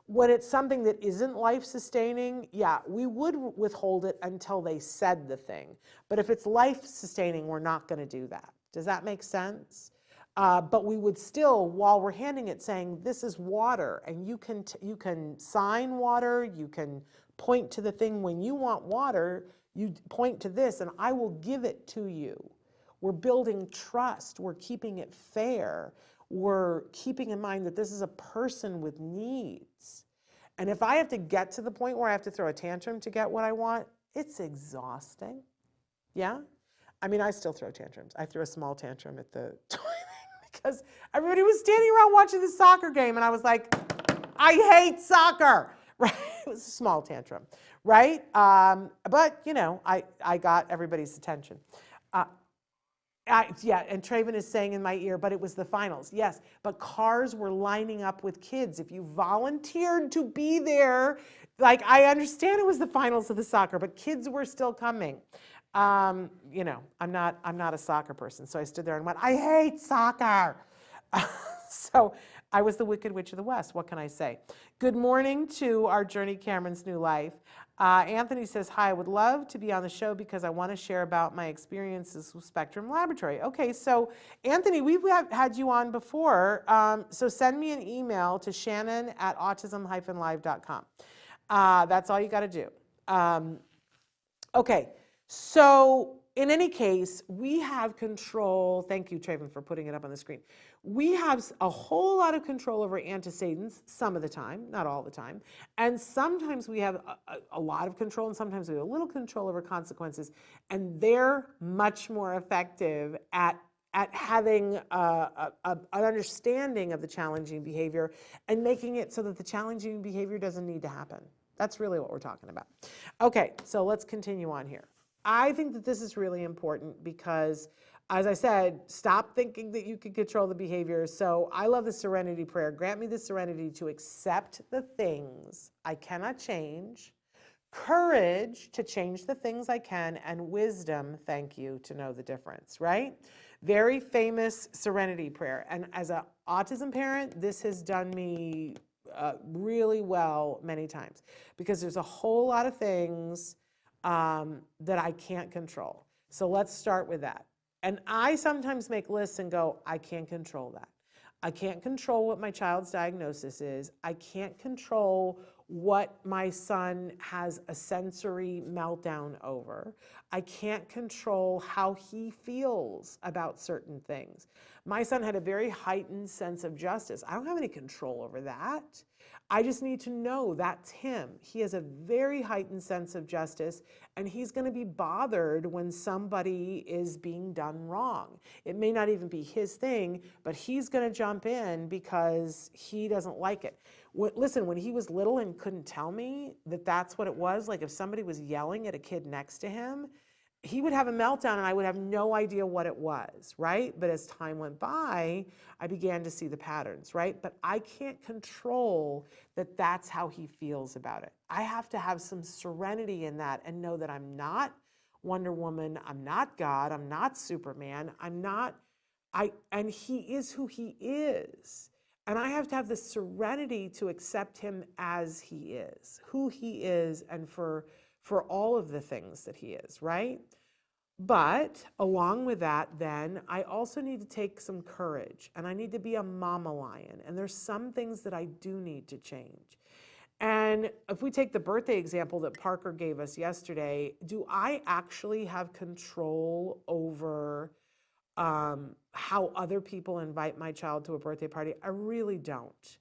When it's something that isn't life-sustaining, yeah, we would withhold it until they said the thing. But if it's life-sustaining, we're not going to do that. Does that make sense? But we would still, while we're handing it, saying, this is water, and you can sign water, you can point to the thing. When you want water, you point to this, and I will give it to you. We're building trust. We're keeping it fair. We're keeping in mind that this is a person with needs. And if I have to get to the point where I have to throw a tantrum to get what I want, it's exhausting. Yeah? I still throw tantrums. I threw a small tantrum at the toilet because everybody was standing around watching the soccer game, and I was like, I hate soccer, right? It was a small tantrum, right? But, I got everybody's attention. And Traven is saying in my ear, but it was the finals. Yes, but cars were lining up with kids. If you volunteered to be there, I understand it was the finals of the soccer, but kids were still coming. I'm not a soccer person, so I stood there and went, I hate soccer. So I was the Wicked Witch of the West. What can I say? Good morning to our Journey Cameron's New Life. Anthony says, hi, I would love to be on the show because I want to share about my experiences with Spectrum Laboratory. Okay, so Anthony, we've had you on before, so send me an email to shannon@autism-live.com. That's all you got to do. Okay, so in any case, we have control. Thank you, Traven, for putting it up on the screen. We have a whole lot of control over antecedents some of the time, not all the time. And sometimes we have a lot of control, and sometimes we have a little control over consequences. And they're much more effective at having an understanding of the challenging behavior and making it so that the challenging behavior doesn't need to happen. That's really what we're talking about. Okay, so let's continue on here. I think that this is really important because, as I said, stop thinking that you can control the behavior. So I love the serenity prayer. Grant me the serenity to accept the things I cannot change, courage to change the things I can, and wisdom, thank you, to know the difference, right? Very famous serenity prayer. And as an autism parent, this has done me really well many times because there's a whole lot of things that I can't control. So let's start with that. And I sometimes make lists and go, I can't control that. I can't control what my child's diagnosis is. I can't control what my son has a sensory meltdown over. I can't control how he feels about certain things. My son had a very heightened sense of justice. I don't have any control over that. I just need to know that's him. He has a very heightened sense of justice, and he's going to be bothered when somebody is being done wrong. It may not even be his thing, but he's going to jump in because he doesn't like it. Listen, when he was little and couldn't tell me that that's what it was, like if somebody was yelling at a kid next to him, he would have a meltdown and I would have no idea what it was, right? But as time went by, I began to see the patterns, right? But I can't control that that's how he feels about it. I have to have some serenity in that and know that I'm not Wonder Woman, I'm not God, I'm not Superman, and he is who he is. And I have to have the serenity to accept him as he is, who he is, and for all of the things that he is, right? But along with that, then, I also need to take some courage, and I need to be a mama lion. And there's some things that I do need to change. And if we take the birthday example that Parker gave us yesterday, do I actually have control over how other people invite my child to a birthday party? I really don't.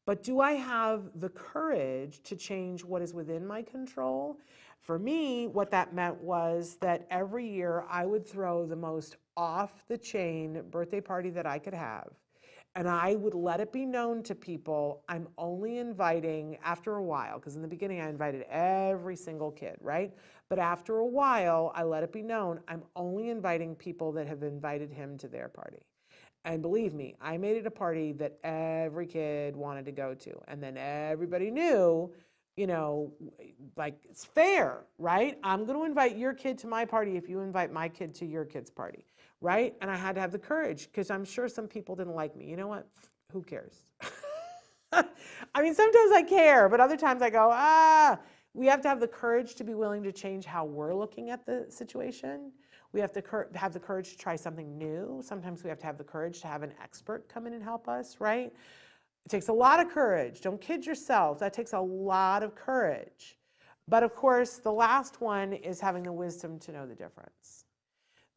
But do I have the courage to change what is within my control? For me, what that meant was that every year I would throw the most off-the-chain birthday party that I could have. And I would let it be known to people, I'm only inviting, after a while, because in the beginning I invited every single kid, right? But after a while, I let it be known, I'm only inviting people that have invited him to their party. And believe me, I made it a party that every kid wanted to go to. And then everybody knew, you know, like it's fair, right? I'm going to invite your kid to my party if you invite my kid to your kid's party, right? And I had to have the courage because I'm sure some people didn't like me. You know what? Who cares? I mean, sometimes I care, but other times I go, we have to have the courage to be willing to change how we're looking at the situation. We have to have the courage to try something new. Sometimes we have to have the courage to have an expert come in and help us, right? It takes a lot of courage. Don't kid yourself. That takes a lot of courage. But of course, the last one is having the wisdom to know the difference.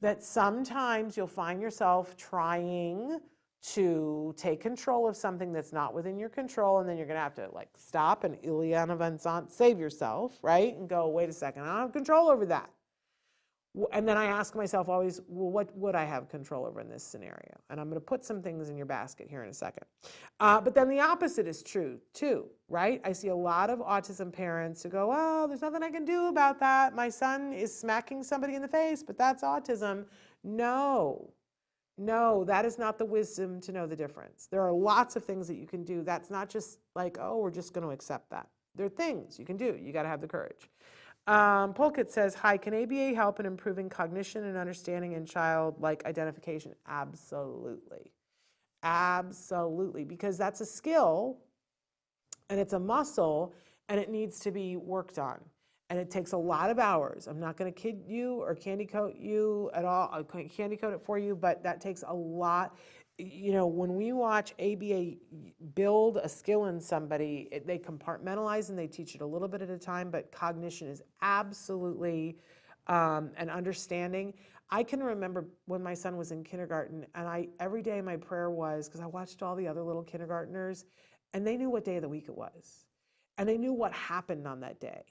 That sometimes you'll find yourself trying to take control of something that's not within your control, and then you're going to have to like stop and Ileana Vincent save yourself, right? And go, wait a second, I don't have control over that. And then I ask myself always, well, what would I have control over in this scenario? And I'm going to put some things in your basket here in a second. But then the opposite is true too, right? I see a lot of autism parents who go, oh, there's nothing I can do about that. My son is smacking somebody in the face, but that's autism. No, that is not the wisdom to know the difference. There are lots of things that you can do. That's not just like, oh, we're just going to accept that. There are things you can do. You got to have the courage. Polkett says, hi, can ABA help in improving cognition and understanding in child-like identification? Absolutely. Absolutely, because that's a skill and it's a muscle and it needs to be worked on. And it takes a lot of hours. I'm not going to kid you or candy coat you at all. I can't candy coat it for you, but that takes a lot. You know, when we watch ABA build a skill in somebody, they compartmentalize and they teach it a little bit at a time, but cognition is absolutely and understanding. I can remember when my son was in kindergarten, and every day my prayer was, because I watched all the other little kindergartners, and they knew what day of the week it was. And they knew what happened on that day.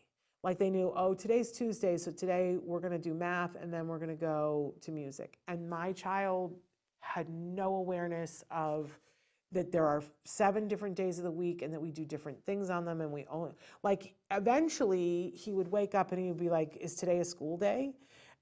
Like they knew, oh, today's Tuesday, so today we're going to do math, and then we're going to go to music. And my child had no awareness of that there are 7 different days of the week and that we do different things on them, and we only, like, eventually he would wake up and he would be like, is today a school day?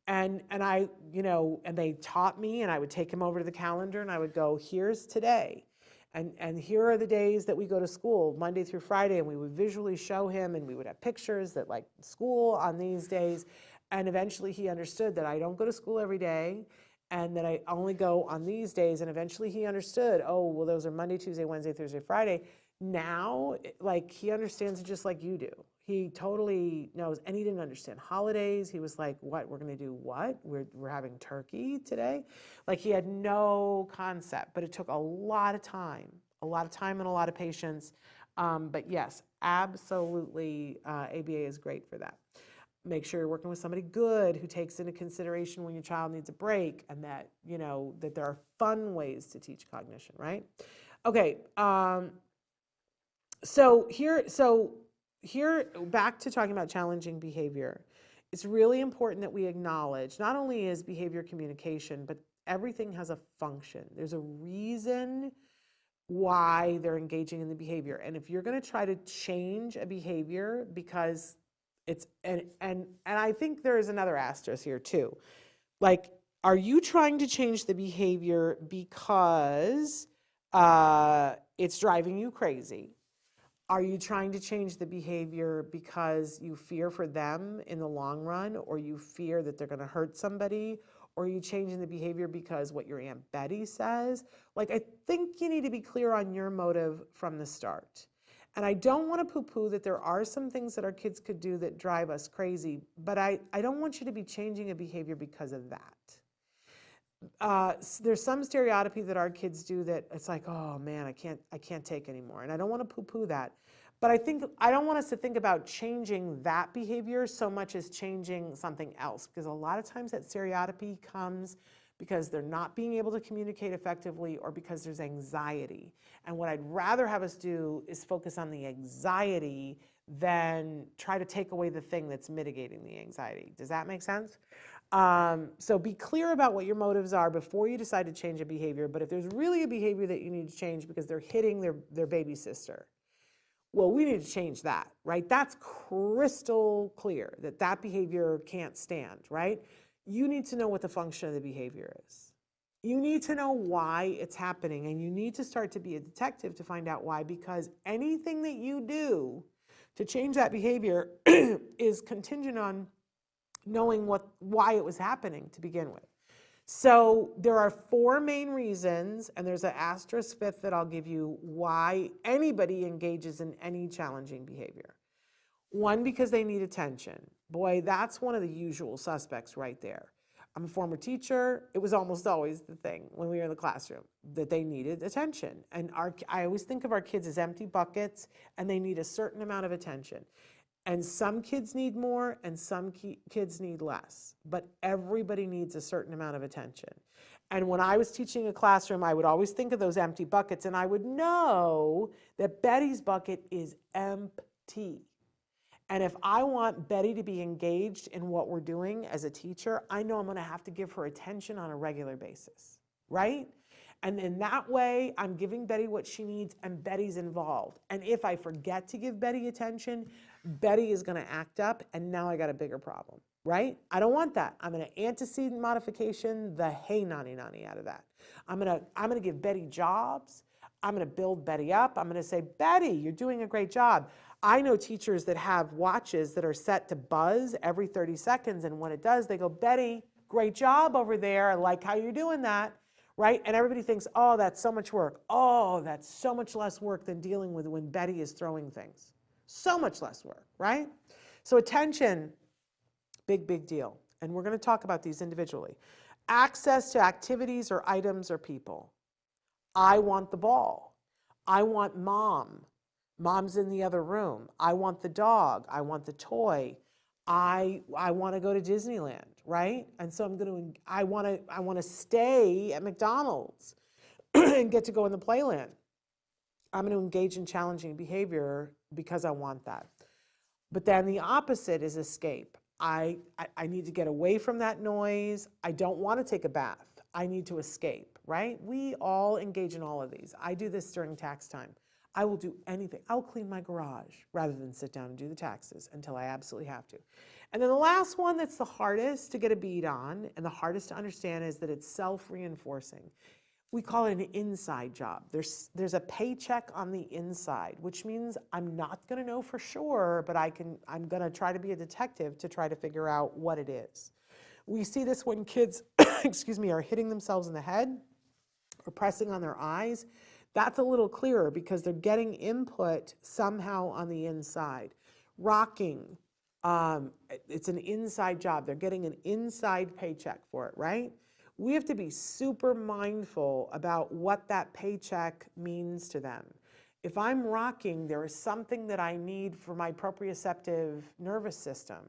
And I, and they taught me, and I would take him over to the calendar and I would go, here's today. And here are the days that we go to school, Monday through Friday, and we would visually show him, and we would have pictures that like school on these days. And eventually he understood that I don't go to school every day, and that I only go on these days. And eventually he understood, oh, well, those are Monday, Tuesday, Wednesday, Thursday, Friday. Now, like, he understands it just like you do. He totally knows, and he didn't understand holidays. He was like, what, we're gonna do what? We're having turkey today? Like, he had no concept, but it took a lot of time and a lot of patience. But yes, absolutely, ABA is great for that. Make sure you're working with somebody good who takes into consideration when your child needs a break, and that, that there are fun ways to teach cognition, right? Okay, so here, back to talking about challenging behavior. It's really important that we acknowledge not only is behavior communication, but everything has a function. There's a reason why they're engaging in the behavior. And if you're going to try to change a behavior because it's, and I think there is another asterisk here too. Like, are you trying to change the behavior because it's driving you crazy? Are you trying to change the behavior because you fear for them in the long run, or you fear that they're going to hurt somebody? Or are you changing the behavior because what your Aunt Betty says? Like, I think you need to be clear on your motive from the start. And I don't want to poo-poo that there are some things that our kids could do that drive us crazy, but I don't want you to be changing a behavior because of that. There's some stereotypy that our kids do that it's like, oh man, I can't take anymore. And I don't want to poo-poo that. But I don't want us to think about changing that behavior so much as changing something else, because a lot of times that stereotypy comes because they're not being able to communicate effectively, or because there's anxiety. And what I'd rather have us do is focus on the anxiety than try to take away the thing that's mitigating the anxiety. Does that make sense? So be clear about what your motives are before you decide to change a behavior. But if there's really a behavior that you need to change because they're hitting their baby sister, well, we need to change that, right? That's crystal clear that behavior can't stand, right? You need to know what the function of the behavior is. You need to know why it's happening, and you need to start to be a detective to find out why, because anything that you do to change that behavior is contingent on knowing why it was happening to begin with. So there are 4 main reasons, and there's an asterisk 5th that I'll give you, why anybody engages in any challenging behavior. 1, because they need attention. Boy, that's one of the usual suspects right there. I'm a former teacher. It was almost always the thing when we were in the classroom, that they needed attention. And I always think of our kids as empty buckets, and they need a certain amount of attention. And some kids need more and some kids need less, but everybody needs a certain amount of attention. And when I was teaching a classroom, I would always think of those empty buckets, and I would know that Betty's bucket is empty. And if I want Betty to be engaged in what we're doing as a teacher, I know I'm going to have to give her attention on a regular basis, right? And in that way, I'm giving Betty what she needs, and Betty's involved. And if I forget to give Betty attention, Betty is going to act up, and now I got a bigger problem, right? I don't want that. I'm going to antecedent modification the hey nanny nanny out of that. I'm going to give Betty jobs. I'm going to build Betty up. I'm going to say, Betty, you're doing a great job. I know teachers that have watches that are set to buzz every 30 seconds, and when it does, they go, Betty, great job over there. I like how you're doing that. Right? And everybody thinks, oh, that's so much work. Oh, that's so much less work than dealing with when Betty is throwing things. So much less work, right? So attention, big, big deal. And we're going to talk about these individually. Access to activities or items or people. I want the ball. I want mom. Mom's in the other room. I want the dog. I want the toy. I want to go to Disneyland, right? And so I want to stay at McDonald's and get to go in the playland. I'm going to engage in challenging behavior because I want that. But then the opposite is escape. I need to get away from that noise. I don't want to take a bath. I need to escape, right? We all engage in all of these. I do this during tax time. I will do anything. I'll clean my garage rather than sit down and do the taxes until I absolutely have to. And then the last one that's the hardest to get a bead on and the hardest to understand is that it's self-reinforcing. We call it an inside job. There's a paycheck on the inside, which means I'm not going to know for sure, but I'm going to try to be a detective to try to figure out what it is. We see this when kids, are hitting themselves in the head or pressing on their eyes. That's a little clearer because they're getting input somehow on the inside. Rocking, it's an inside job. They're getting an inside paycheck for it, right? We have to be super mindful about what that paycheck means to them. If I'm rocking, there is something that I need for my proprioceptive nervous system.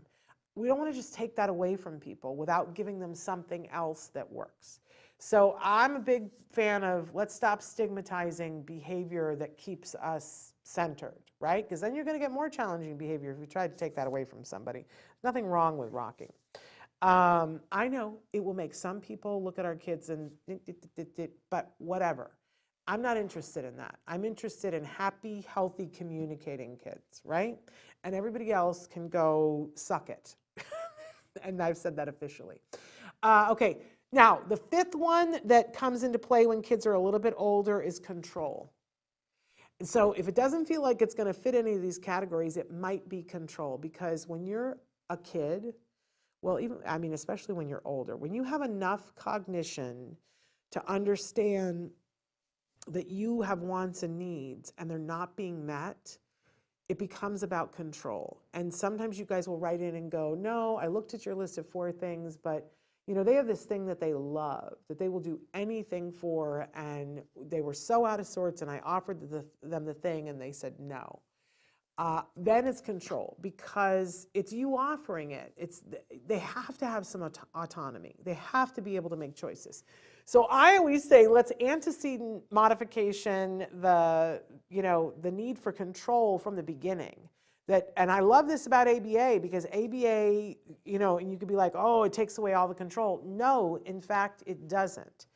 We don't want to just take that away from people without giving them something else that works. So I'm a big fan of let's stop stigmatizing behavior that keeps us centered, right? Because then you're going to get more challenging behavior if you try to take that away from somebody. Nothing wrong with rocking. I know it will make some people look at our kids and, but whatever. I'm not interested in that. I'm interested in happy, healthy, communicating kids, right? And everybody else can go suck it. And I've said that officially. Okay, now the fifth one that comes into play when kids are a little bit older is control. And so if it doesn't feel like it's going to fit any of these categories, it might be control, because when you're a kid, well, especially when you're older, when you have enough cognition to understand that you have wants and needs and they're not being met, it becomes about control. And sometimes you guys will write in and go, no, I looked at your list of 4 things, but they have this thing that they love, that they will do anything for, and they were so out of sorts and I offered them the thing and they said no. Then it's control, because it's you offering it. They have to have some autonomy. They have to be able to make choices. So I always say, let's antecedent modification the need for control from the beginning. And I love this about ABA, because ABA, and you could be like, oh, it takes away all the control. No, in fact, it doesn't.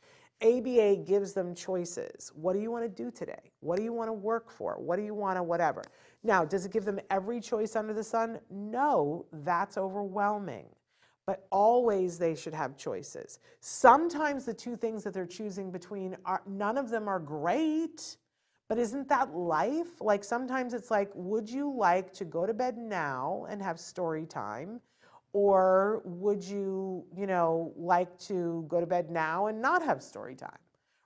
ABA gives them choices. What do you want to do today? What do you want to work for? What do you want to whatever? Now, does it give them every choice under the sun? No, that's overwhelming. But always they should have choices. Sometimes the 2 things that they're choosing between, none of them are great, but isn't that life? Like sometimes it's like, would you like to go to bed now and have story time? Or would you, like to go to bed now and not have story time,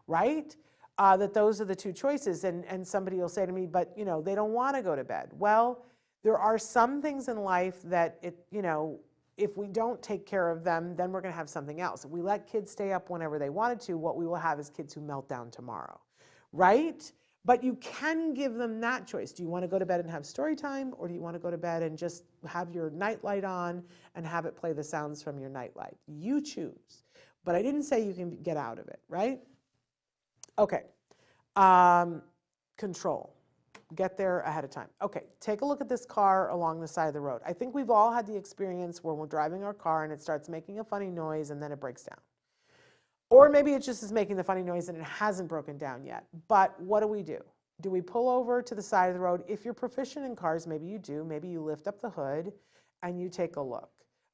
right? That those are the 2 choices. And somebody will say to me, but, they don't want to go to bed. Well, there are some things in life that, if we don't take care of them, then we're going to have something else. If we let kids stay up whenever they wanted to, what we will have is kids who melt down tomorrow, right? But you can give them that choice. Do you want to go to bed and have story time, or do you want to go to bed and just have your nightlight on and have it play the sounds from your nightlight? You choose. But I didn't say you can get out of it, right? Okay. Control. Get there ahead of time. Okay, take a look at this car along the side of the road. I think we've all had the experience where we're driving our car and it starts making a funny noise and then it breaks down. Or maybe it just is making the funny noise and it hasn't broken down yet. But what do? Do we pull over to the side of the road? If you're proficient in cars, maybe you do. Maybe you lift up the hood and you take a look.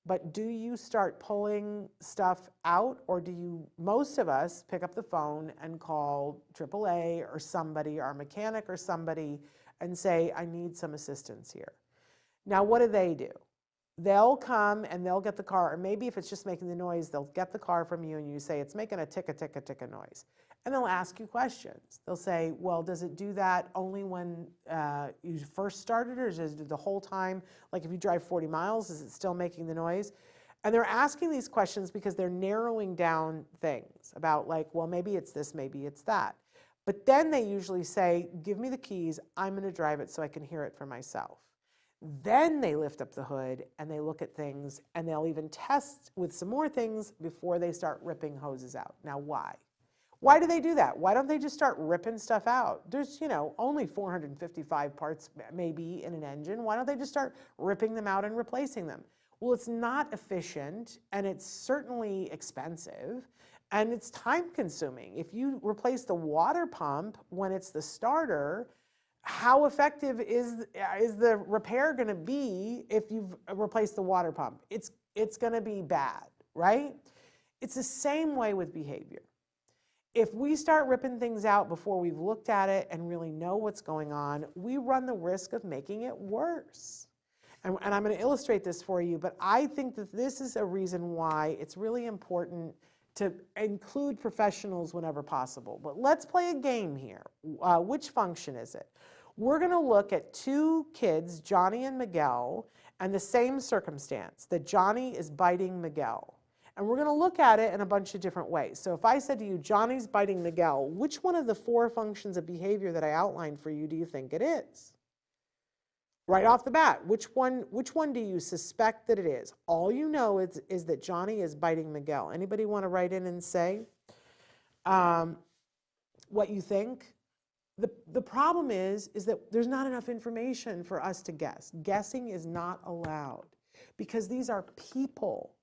But do you start pulling stuff out, or do you, most of us, pick up the phone and call AAA or somebody, our mechanic or somebody, and say, I need some assistance here? Now, what do? They'll come and they'll get the car, or maybe if it's just making the noise, they'll get the car from you and you say, it's making a ticka noise. And they'll ask you questions. They'll say, well, does it do that only when you first started, or does it do the whole time? Like if you drive 40 miles, is it still making the noise? And they're asking these questions because they're narrowing down things about like, well, maybe it's this, maybe it's that. But then they usually say, give me the keys, I'm going to drive it so I can hear it for myself. Then they lift up the hood and they look at things, and they'll even test with some more things before they start ripping hoses out. Now, why? Why do they do that? Why don't they just start ripping stuff out? There's, only 455 parts maybe in an engine. Why don't they just start ripping them out and replacing them? Well, it's not efficient, and it's certainly expensive, and it's time consuming. If you replace the water pump when it's the starter, how effective is the repair going to be if you've replaced the water pump? It's going to be bad, right? It's the same way with behavior. If we start ripping things out before we've looked at it and really know what's going on, we run the risk of making it worse. And I'm going to illustrate this for you, but I think that this is a reason why it's really important to include professionals whenever possible. But let's play a game here. Which function is it? We're going to look at two kids, Johnny and Miguel, and the same circumstance, that Johnny is biting Miguel. And we're going to look at it in a bunch of different ways. So if I said to you, Johnny's biting Miguel, which one of the 4 functions of behavior that I outlined for you do you think it is? Right off the bat, which one do you suspect that it is? All you know is that Johnny is biting Miguel. Anybody want to write in and say what you think? The problem is that there's not enough information for us to guess. Guessing is not allowed because these are people.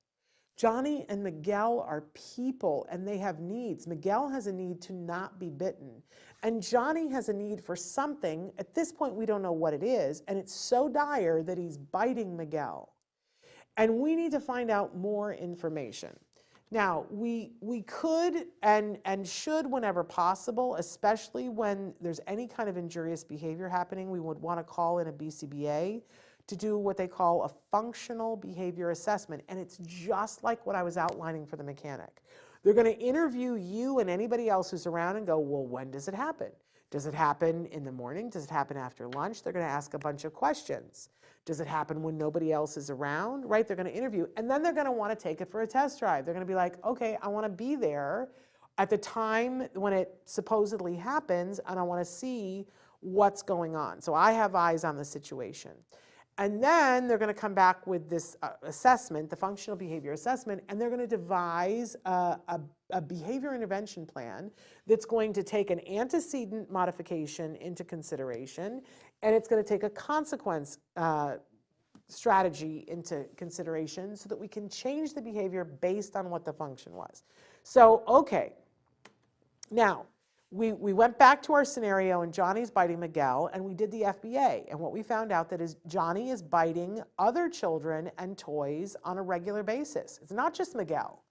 Johnny and Miguel are people, and they have needs. Miguel has a need to not be bitten, and Johnny has a need for something. At this point, we don't know what it is, and it's so dire that he's biting Miguel. And we need to find out more information. Now, we could and should, whenever possible, especially when there's any kind of injurious behavior happening, we would want to call in a BCBA to do what they call a functional behavior assessment. And it's just like what I was outlining for the mechanic. They're going to interview you and anybody else who's around and go, well, when does it happen? Does it happen in the morning? Does it happen after lunch? They're going to ask a bunch of questions. Does it happen when nobody else is around? Right? They're going to interview. And then they're going to want to take it for a test drive. They're going to be like, okay, I want to be there at the time when it supposedly happens, and I want to see what's going on. So I have eyes on the situation. And then they're going to come back with this assessment, the functional behavior assessment, and they're going to devise a behavior intervention plan that's going to take an antecedent modification into consideration, and it's going to take a consequence strategy into consideration so that we can change the behavior based on what the function was. So, okay, now, we went back to our scenario, and Johnny's biting Miguel, and we did the FBA. And what we found out that is Johnny is biting other children and toys on a regular basis. It's not just Miguel.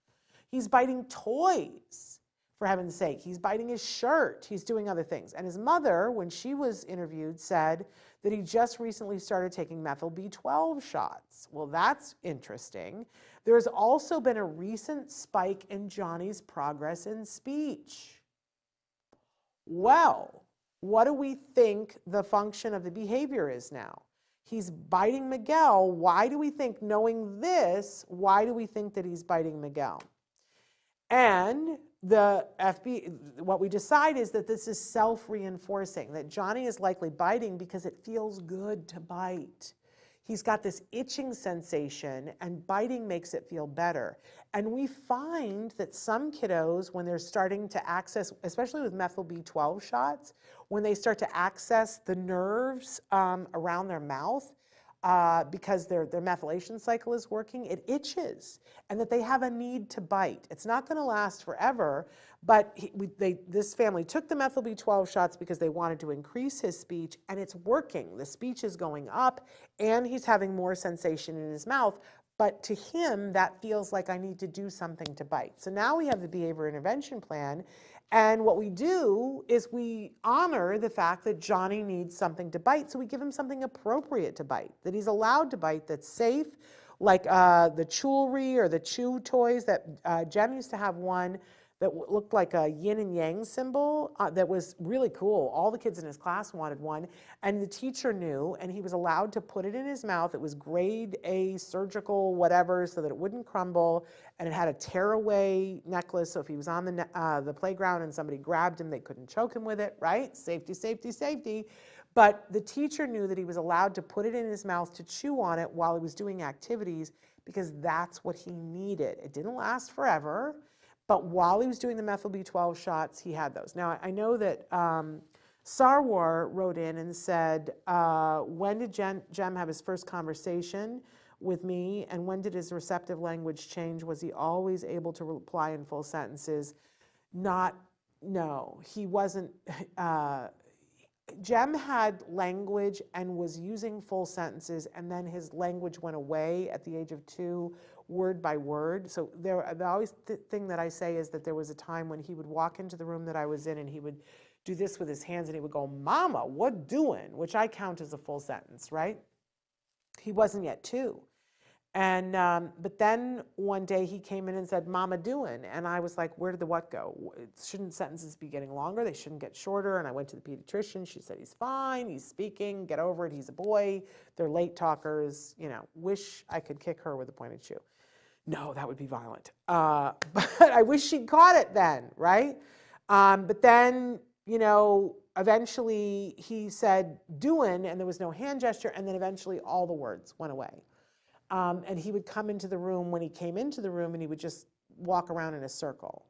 He's biting toys, for heaven's sake. He's biting his shirt. He's doing other things. And his mother, when she was interviewed, said that he just recently started taking methyl B12 shots. Well, that's interesting. There's also been a recent spike in Johnny's progress in speech. Well, what do we think the function of the behavior is now? He's biting Miguel. Why do we think, knowing this, why do we think that he's biting Miguel? And what we decide is that this is self-reinforcing, that Johnny is likely biting because it feels good to bite. He's got this itching sensation, and biting makes it feel better. And we find that some kiddos, when they're starting to access, especially with methyl B12 shots, when they start to access the nerves around their mouth, because their methylation cycle is working, it itches, and that they have a need to bite. It's not going to last forever, but this family took the methyl B12 shots because they wanted to increase his speech, and it's working. The speech is going up, and he's having more sensation in his mouth, but to him, that feels like I need to do something to bite. So now we have the behavior intervention plan, and what we do is we honor the fact that Johnny needs something to bite, so we give him something appropriate to bite, that he's allowed to bite, that's safe, like the Chewery or the Chew toys that Jem used to have one that looked like a yin and yang symbol that was really cool. All the kids in his class wanted one, and the teacher knew, and he was allowed to put it in his mouth. It was grade A surgical whatever so that it wouldn't crumble, and it had a tearaway necklace, so if he was on the playground and somebody grabbed him, they couldn't choke him with it, right? Safety, safety, safety. But the teacher knew that he was allowed to put it in his mouth to chew on it while he was doing activities because that's what he needed. It didn't last forever, but while he was doing the methyl B12 shots, he had those. Now, I know that Sarwar wrote in and said, when did Jem have his first conversation with me, and when did his receptive language change? Was he always able to reply in full sentences? No, he wasn't. Jem had language and was using full sentences, and then his language went away at the age of 2, word by word. So the always thing that I say is that there was a time when he would walk into the room that I was in, and he would do this with his hands, and he would go, "Mama, what doing?" Which I count as a full sentence, right? He wasn't yet 2. And but then one day he came in and said, "Mama doing?" And I was like, where did the what go? Shouldn't sentences be getting longer? They shouldn't get shorter. And I went to the pediatrician. She said, he's fine. He's speaking. Get over it. He's a boy. They're late talkers. You know, wish I could kick her with a pointed shoe. No, that would be violent. But I wish she'd caught it then, right? But then, you know, eventually he said doing, and there was no hand gesture. And then eventually all the words went away. And he would come into the room when he came into the room, and he would just walk around in a circle.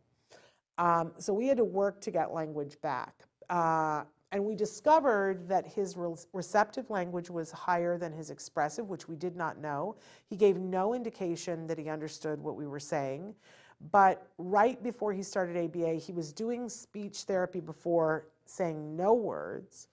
So we had to work to get language back. And we discovered that his receptive language was higher than his expressive, which we did not know. He gave no indication that he understood what we were saying. But right before he started ABA, he was doing speech therapy before, saying no words.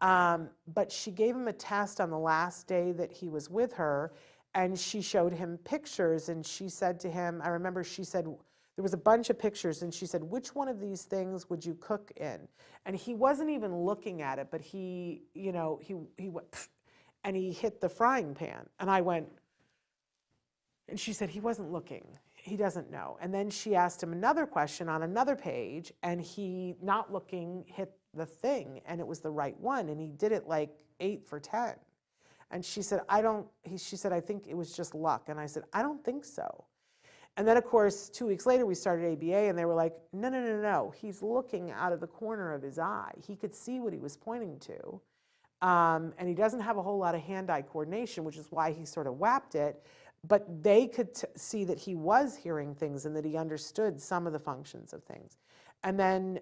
But she gave him a test on the last day that he was with her, and she showed him pictures, and she said to him, I remember she said, there was a bunch of pictures, and she said, which one of these things would you cook in? And he wasn't even looking at it, but he, you know, he went, pfft, and he hit the frying pan. And I went, and she said, he wasn't looking. He doesn't know. And then she asked him another question on another page, and he, not looking, hit the thing, and it was the right one, and he did it like 8 for 10. And she said, she said, I think it was just luck. And I said, I don't think so. And then, of course, 2 weeks later, we started ABA, and they were like, no, he's looking out of the corner of his eye. He could see what he was pointing to. And he doesn't have a whole lot of hand-eye coordination, which is why he sort of whapped it. But they could see that he was hearing things and that he understood some of the functions of things. And then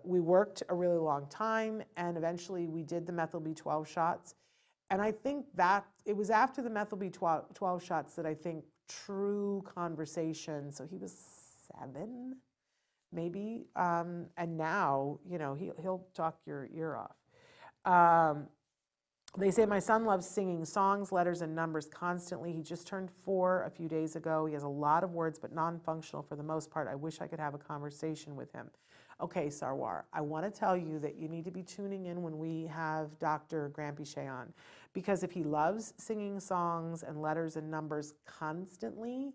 we worked a really long time, and eventually we did the methyl B12 shots. And I think that it was after the methyl B12 shots that I think true conversation, so he was 7, maybe, and now, you know, he'll talk your ear off. They say my son loves singing songs, letters, and numbers constantly. He just turned 4 a few days ago. He has a lot of words, but non-functional for the most part. I wish I could have a conversation with him. Okay, Sarwar, I want to tell you that you need to be tuning in when we have Dr. Grampiche on, because if he loves singing songs and letters and numbers constantly,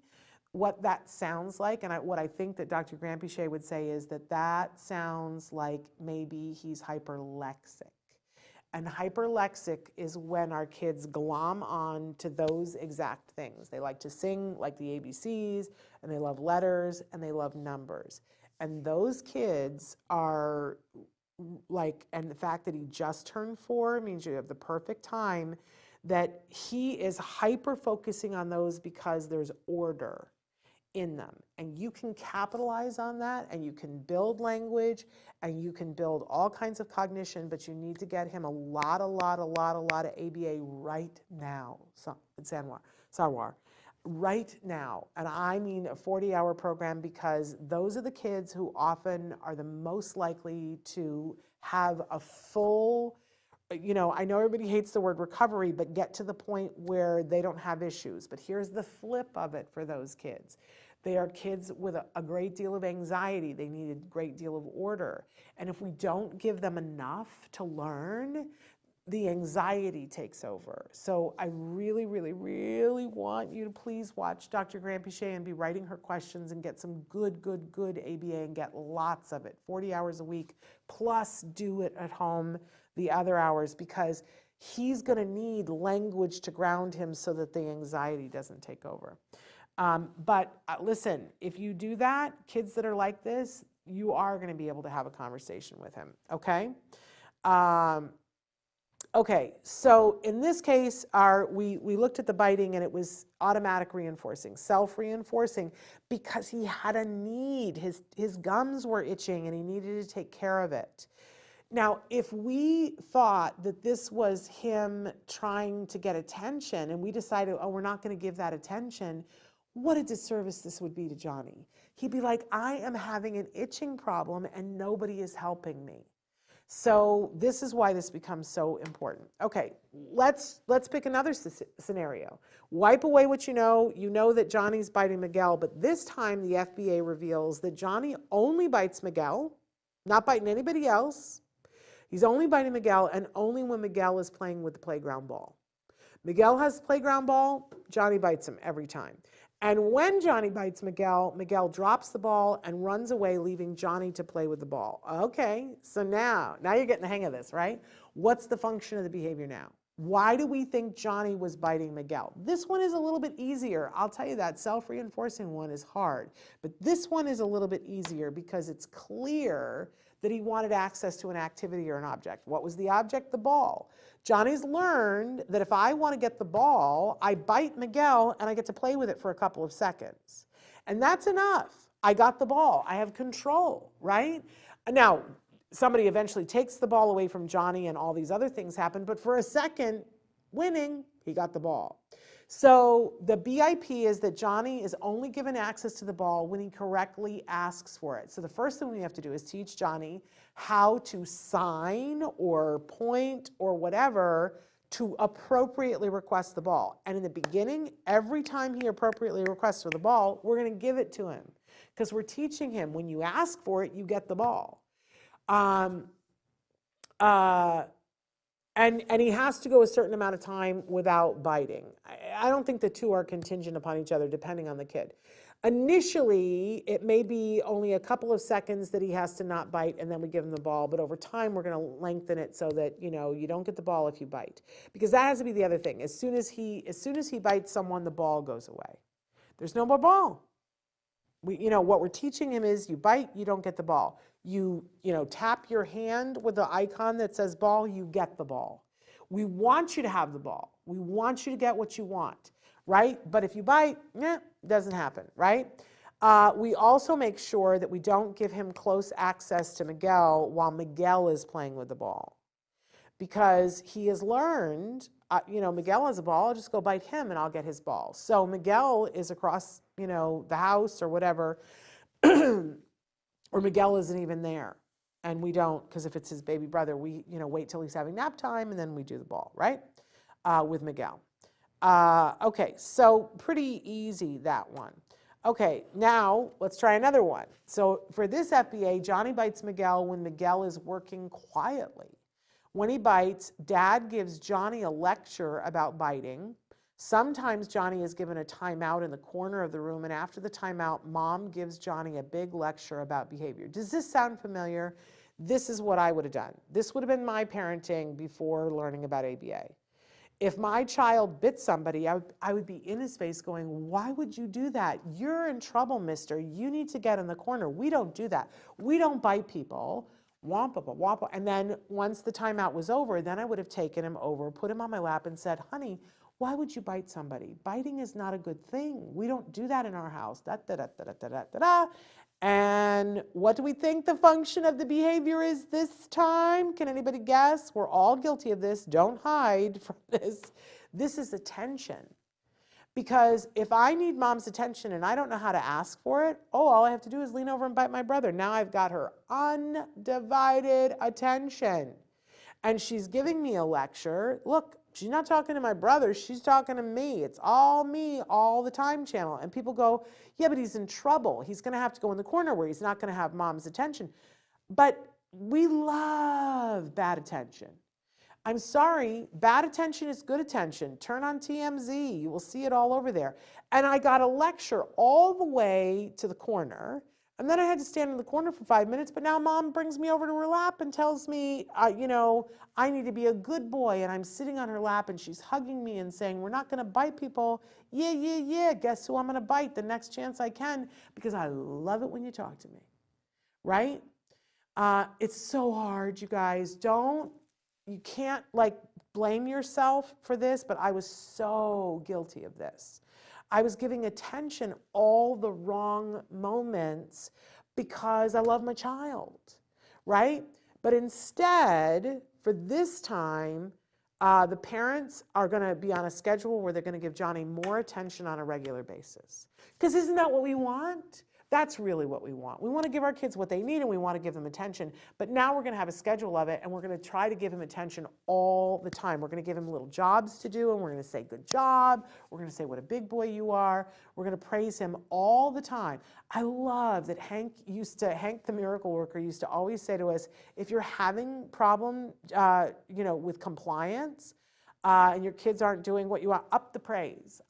what that sounds like, and what I think that Dr. Grampiche would say is that sounds like maybe he's hyperlexic. And hyperlexic is when our kids glom on to those exact things. They like to sing like the ABCs, and they love letters, and they love numbers. And those kids are like, and the fact that he just turned 4 means you have the perfect time, that he is hyper focusing on those because there's order in them. And you can capitalize on that, and you can build language, and you can build all kinds of cognition, but you need to get him a lot of ABA right now, Sarwar. Right now, and I mean a 40-hour program, because those are the kids who often are the most likely to have a full, you know, I know everybody hates the word recovery, but get to the point where they don't have issues. But here's the flip of it for those kids. They are kids with a great deal of anxiety. They need a great deal of order. And if we don't give them enough to learn, the anxiety takes over. So I really want you to please watch Dr. Grampiche and be writing her questions and get some good ABA and get lots of it, 40 hours a week, plus do it at home the other hours, because he's gonna need language to ground him so that the anxiety doesn't take over. But listen, if you do that, kids that are like this, you are gonna be able to have a conversation with him, okay? Okay, so in this case, we looked at the biting and it was automatic reinforcing, self-reinforcing, because he had a need. His gums were itching and he needed to take care of it. Now, if we thought that this was him trying to get attention and we decided, oh, we're not going to give that attention, what a disservice this would be to Johnny. He'd be like, I am having an itching problem and nobody is helping me. So this is why this becomes so important. Okay, let's pick another scenario. Wipe away what you know. You know that Johnny's biting Miguel, but this time the FBA reveals that Johnny only bites Miguel, not biting anybody else. He's only biting Miguel, and only when Miguel is playing with the playground ball. Miguel has the playground ball, Johnny bites him every time. And when Johnny bites Miguel, Miguel drops the ball and runs away, leaving Johnny to play with the ball. Okay, so now you're getting the hang of this, right? What's the function of the behavior now? Why do we think Johnny was biting Miguel? This one is a little bit easier. I'll tell you that self-reinforcing one is hard, but this one is a little bit easier because it's clear that he wanted access to an activity or an object. What was the object? The ball. Johnny's learned that if I want to get the ball, I bite Miguel and I get to play with it for a couple of seconds. And that's enough. I got the ball. I have control, right? Now, somebody eventually takes the ball away from Johnny and all these other things happen, but for a second, winning, he got the ball. So the BIP is that Johnny is only given access to the ball when he correctly asks for it. So the first thing we have to do is teach Johnny how to sign or point or whatever to appropriately request the ball. And in the beginning, every time he appropriately requests for the ball, we're going to give it to him because we're teaching him when you ask for it, you get the ball. And he has to go a certain amount of time without biting. I don't think the two are contingent upon each other, depending on the kid. Initially, it may be only a couple of seconds that he has to not bite, and then we give him the ball. But over time, we're going to lengthen it so that you don't get the ball if you bite, because that has to be the other thing. As soon as he bites someone, the ball goes away. There's no more ball. What we're teaching him is you bite, you don't get the ball. You tap your hand with the icon that says ball, you get the ball. We want you to have the ball. We want you to get what you want, right? But if you bite, it doesn't happen, right? We also make sure that we don't give him close access to Miguel while Miguel is playing with the ball. Because he has learned, Miguel has a ball, I'll just go bite him and I'll get his ball. So Miguel is across, the house or whatever, or Miguel isn't even there. And we don't, because if it's his baby brother, we, wait till he's having nap time and then we do the ball, right? With Miguel. Okay, so pretty easy, that one. Okay, now let's try another one. So for this FBA, Johnny bites Miguel when Miguel is working quietly. When he bites, Dad gives Johnny a lecture about biting. Sometimes Johnny is given a timeout in the corner of the room, and after the timeout, Mom gives Johnny a big lecture about behavior. Does this sound familiar? This is what I would have done. This would have been my parenting before learning about ABA. If my child bit somebody, I would be in his face going, why would you do that? You're in trouble, mister. You need to get in the corner. We don't do that. We don't bite people. Wampa, wampa. And then once the timeout was over, then I would have taken him over, put him on my lap and said, honey, why would you bite somebody? Biting is not a good thing. We don't do that in our house. Da, da, da, da, da, da, da, da. And what do we think the function of the behavior is this time? Can anybody guess? We're all guilty of this. Don't hide from this. This is attention. Because if I need Mom's attention and I don't know how to ask for it, all I have to do is lean over and bite my brother. Now I've got her undivided attention. And she's giving me a lecture. Look, she's not talking to my brother. She's talking to me. It's all me all the time channel. And people go, yeah, but he's in trouble. He's going to have to go in the corner where he's not going to have Mom's attention. But we love bad attention. I'm sorry, bad attention is good attention. Turn on TMZ, you will see it all over there. And I got a lecture all the way to the corner, and then I had to stand in the corner for 5 minutes, but now Mom brings me over to her lap and tells me, I need to be a good boy, and I'm sitting on her lap, and she's hugging me and saying, we're not gonna bite people. Yeah, guess who I'm gonna bite the next chance I can, because I love it when you talk to me, right? It's so hard, you guys. You can't blame yourself for this, but I was so guilty of this. I was giving attention all the wrong moments because I love my child, right? But instead, for this time, the parents are going to be on a schedule where they're going to give Johnny more attention on a regular basis. Because isn't that what we want? That's really what we want. We want to give our kids what they need and we want to give them attention. But now we're going to have a schedule of it and we're going to try to give him attention all the time. We're going to give him little jobs to do and we're going to say, good job. We're going to say, what a big boy you are. We're going to praise him all the time. I love that Hank the miracle worker used to always say to us, if you're having problem, with compliance, and your kids aren't doing what you want, up the praise,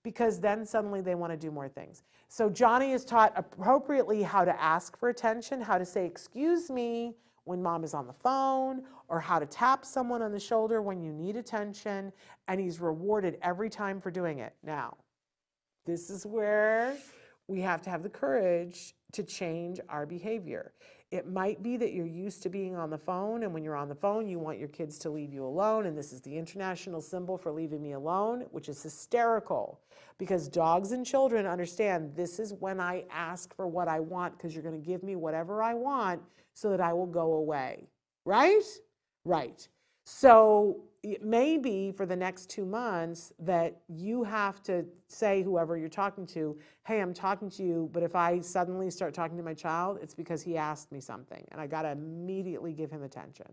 because then suddenly they want to do more things. So Johnny is taught appropriately how to ask for attention, how to say, excuse me, when mom is on the phone, or how to tap someone on the shoulder when you need attention, and he's rewarded every time for doing it. Now, this is where we have to have the courage to change our behavior. It might be that you're used to being on the phone, and when you're on the phone, you want your kids to leave you alone, and this is the international symbol for leaving me alone, which is hysterical, because dogs and children understand this is when I ask for what I want, because you're going to give me whatever I want so that I will go away, right? Right. So it may be for the next 2 months that you have to say, whoever you're talking to, hey, I'm talking to you, but if I suddenly start talking to my child, it's because he asked me something and I got to immediately give him attention.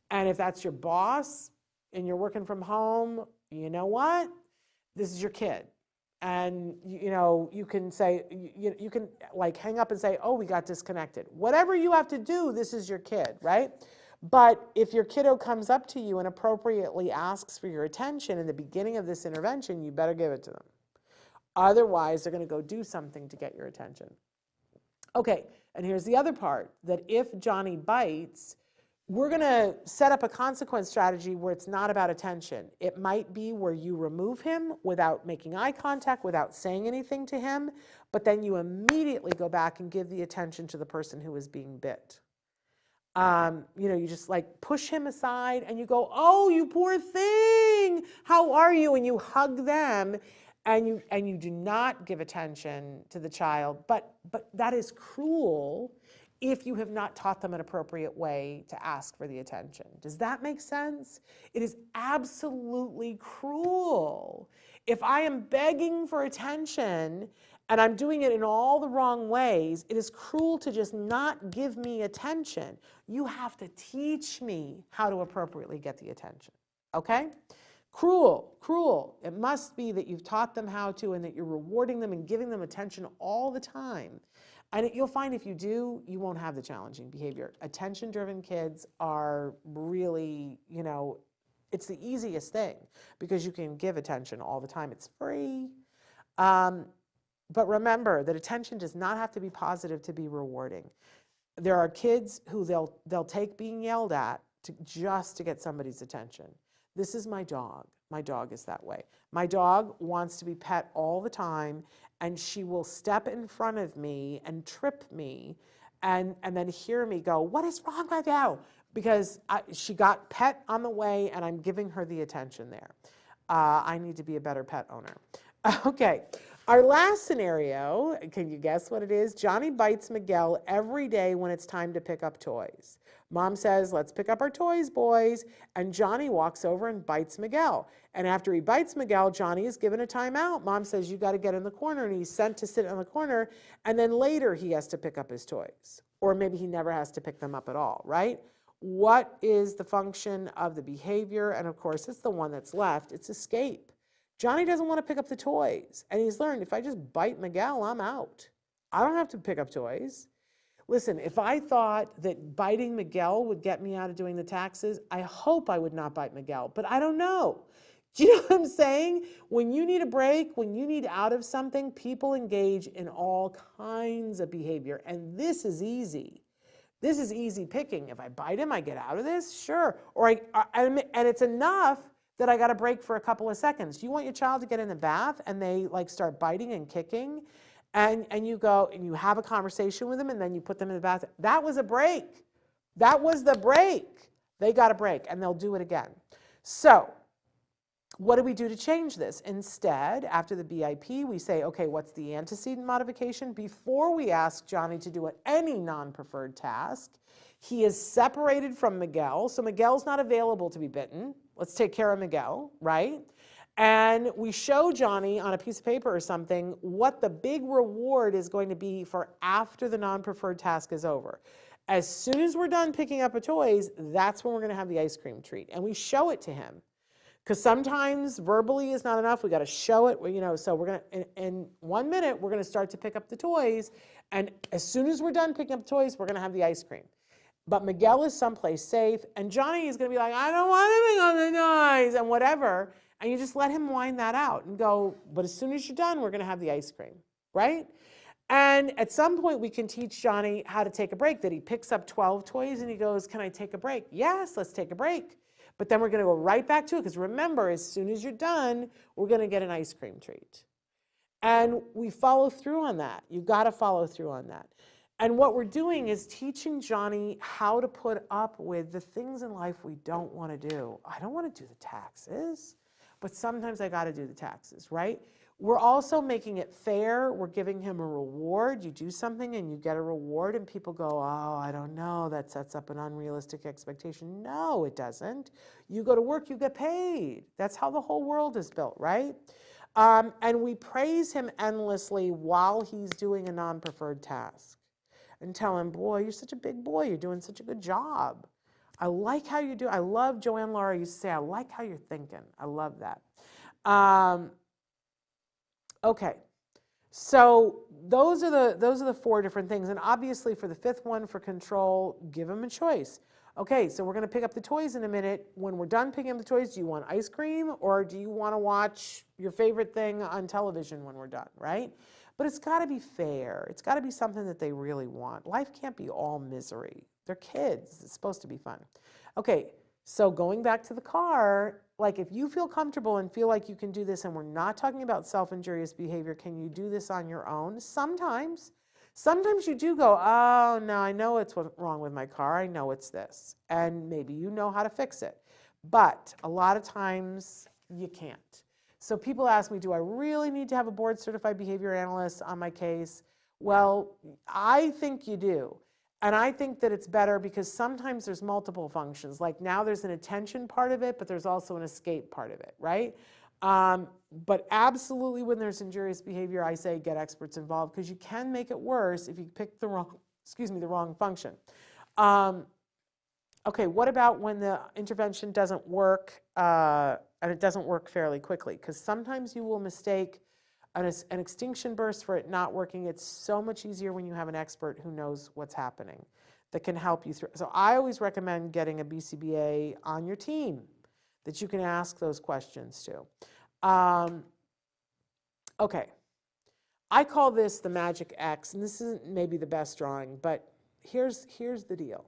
And if that's your boss and you're working from home, you know what? This is your kid. And, you can say, you can like hang up and say, oh, we got disconnected. Whatever you have to do, this is your kid, right? But if your kiddo comes up to you and appropriately asks for your attention in the beginning of this intervention, you better give it to them. Otherwise, they're going to go do something to get your attention. Okay, and here's the other part, that if Johnny bites, we're going to set up a consequence strategy where it's not about attention. It might be where you remove him without making eye contact, without saying anything to him, but then you immediately go back and give the attention to the person who is being bit. You just like push him aside and you go, oh, you poor thing, how are you? And you hug them and you do not give attention to the child. But that is cruel if you have not taught them an appropriate way to ask for the attention. Does that make sense? It is absolutely cruel. If I am begging for attention and I'm doing it in all the wrong ways, it is cruel to just not give me attention. You have to teach me how to appropriately get the attention, okay? Cruel. It must be that you've taught them how to and that you're rewarding them and giving them attention all the time. And you'll find if you do, you won't have the challenging behavior. Attention-driven kids are really, it's the easiest thing because you can give attention all the time. It's free. But remember that attention does not have to be positive to be rewarding. There are kids who they'll take being yelled at just to get somebody's attention. This is my dog. My dog is that way. My dog wants to be pet all the time, and she will step in front of me and trip me and then hear me go, what is wrong with you? Because she got pet on the way and I'm giving her the attention there. I need to be a better pet owner. Okay, our last scenario, can you guess what it is? Johnny bites Miguel every day when it's time to pick up toys. Mom says, let's pick up our toys, boys. And Johnny walks over and bites Miguel. And after he bites Miguel, Johnny is given a timeout. Mom says, you got to get in the corner. And he's sent to sit in the corner. And then later he has to pick up his toys. Or maybe he never has to pick them up at all, right? What is the function of the behavior? And of course, it's the one that's left. It's escape. Johnny doesn't want to pick up the toys. And he's learned, if I just bite Miguel, I'm out. I don't have to pick up toys. Listen, if I thought that biting Miguel would get me out of doing the taxes, I hope I would not bite Miguel, but I don't know. Do you know what I'm saying? When you need a break, when you need out of something, people engage in all kinds of behavior, and this is easy. This is easy picking. If I bite him, I get out of this? Sure. And it's enough that I got a break for a couple of seconds. You want your child to get in the bath and they start biting and kicking, and you go and you have a conversation with them and then you put them in the bath. That was a break. That was the break. They got a break and they'll do it again. So what do we do to change this? Instead, after the BIP, we say, okay, what's the antecedent modification? Before we ask Johnny to do any non-preferred task, he is separated from Miguel. So Miguel's not available to be bitten. Let's take care of Miguel, right? And we show Johnny on a piece of paper or something what the big reward is going to be for after the non-preferred task is over. As soon as we're done picking up the toys, that's when we're going to have the ice cream treat. And we show it to him. Because sometimes verbally is not enough. We got to show it, so we're going to, in 1 minute, we're going to start to pick up the toys. And as soon as we're done picking up the toys, we're going to have the ice cream. But Miguel is someplace safe. And Johnny is going to be like, I don't want to pick up the toys and whatever. And you just let him whine that out and go, but as soon as you're done, we're going to have the ice cream, right? And at some point, we can teach Johnny how to take a break, that he picks up 12 toys and he goes, can I take a break? Yes, let's take a break. But then we're going to go right back to it, because remember, as soon as you're done, we're going to get an ice cream treat. And we follow through on that. You've got to follow through on that. And what we're doing is teaching Johnny how to put up with the things in life we don't want to do. I don't want to do the taxes, but sometimes I got to do the taxes, right? We're also making it fair. We're giving him a reward. You do something and you get a reward, and people go, oh, I don't know, that sets up an unrealistic expectation. No, it doesn't. You go to work, you get paid. That's how the whole world is built, right? And we praise him endlessly while he's doing a non-preferred task and tell him, boy, you're such a big boy. You're doing such a good job. I like how you do. I love Joanne Laura used to say, I like how you're thinking. I love that. Okay, so those are the 4 different things. And obviously for the 5th one, for control, give them a choice. Okay, so we're going to pick up the toys in a minute. When we're done picking up the toys, do you want ice cream, or do you want to watch your favorite thing on television when we're done, right? But it's got to be fair. It's got to be something that they really want. Life can't be all misery. They're kids. It's supposed to be fun. Okay, so going back to the car, like if you feel comfortable and feel like you can do this, and we're not talking about self-injurious behavior, can you do this on your own? Sometimes you do go, oh, no, I know it's what's wrong with my car. I know it's this. And maybe you know how to fix it. But a lot of times you can't. So people ask me, do I really need to have a board-certified behavior analyst on my case? Well, I think you do. And I think that it's better because sometimes there's multiple functions. Like now there's an attention part of it, but there's also an escape part of it, right? But absolutely when there's injurious behavior, I say get experts involved, because you can make it worse if you pick the wrong function. Okay, what about when the intervention doesn't work and it doesn't work fairly quickly? Because sometimes you will mistake an extinction burst for it not working. It's so much easier when you have an expert who knows what's happening that can help you through. So I always recommend getting a BCBA on your team that you can ask those questions to. Okay, I call this the magic X, and this isn't maybe the best drawing, but here's the deal.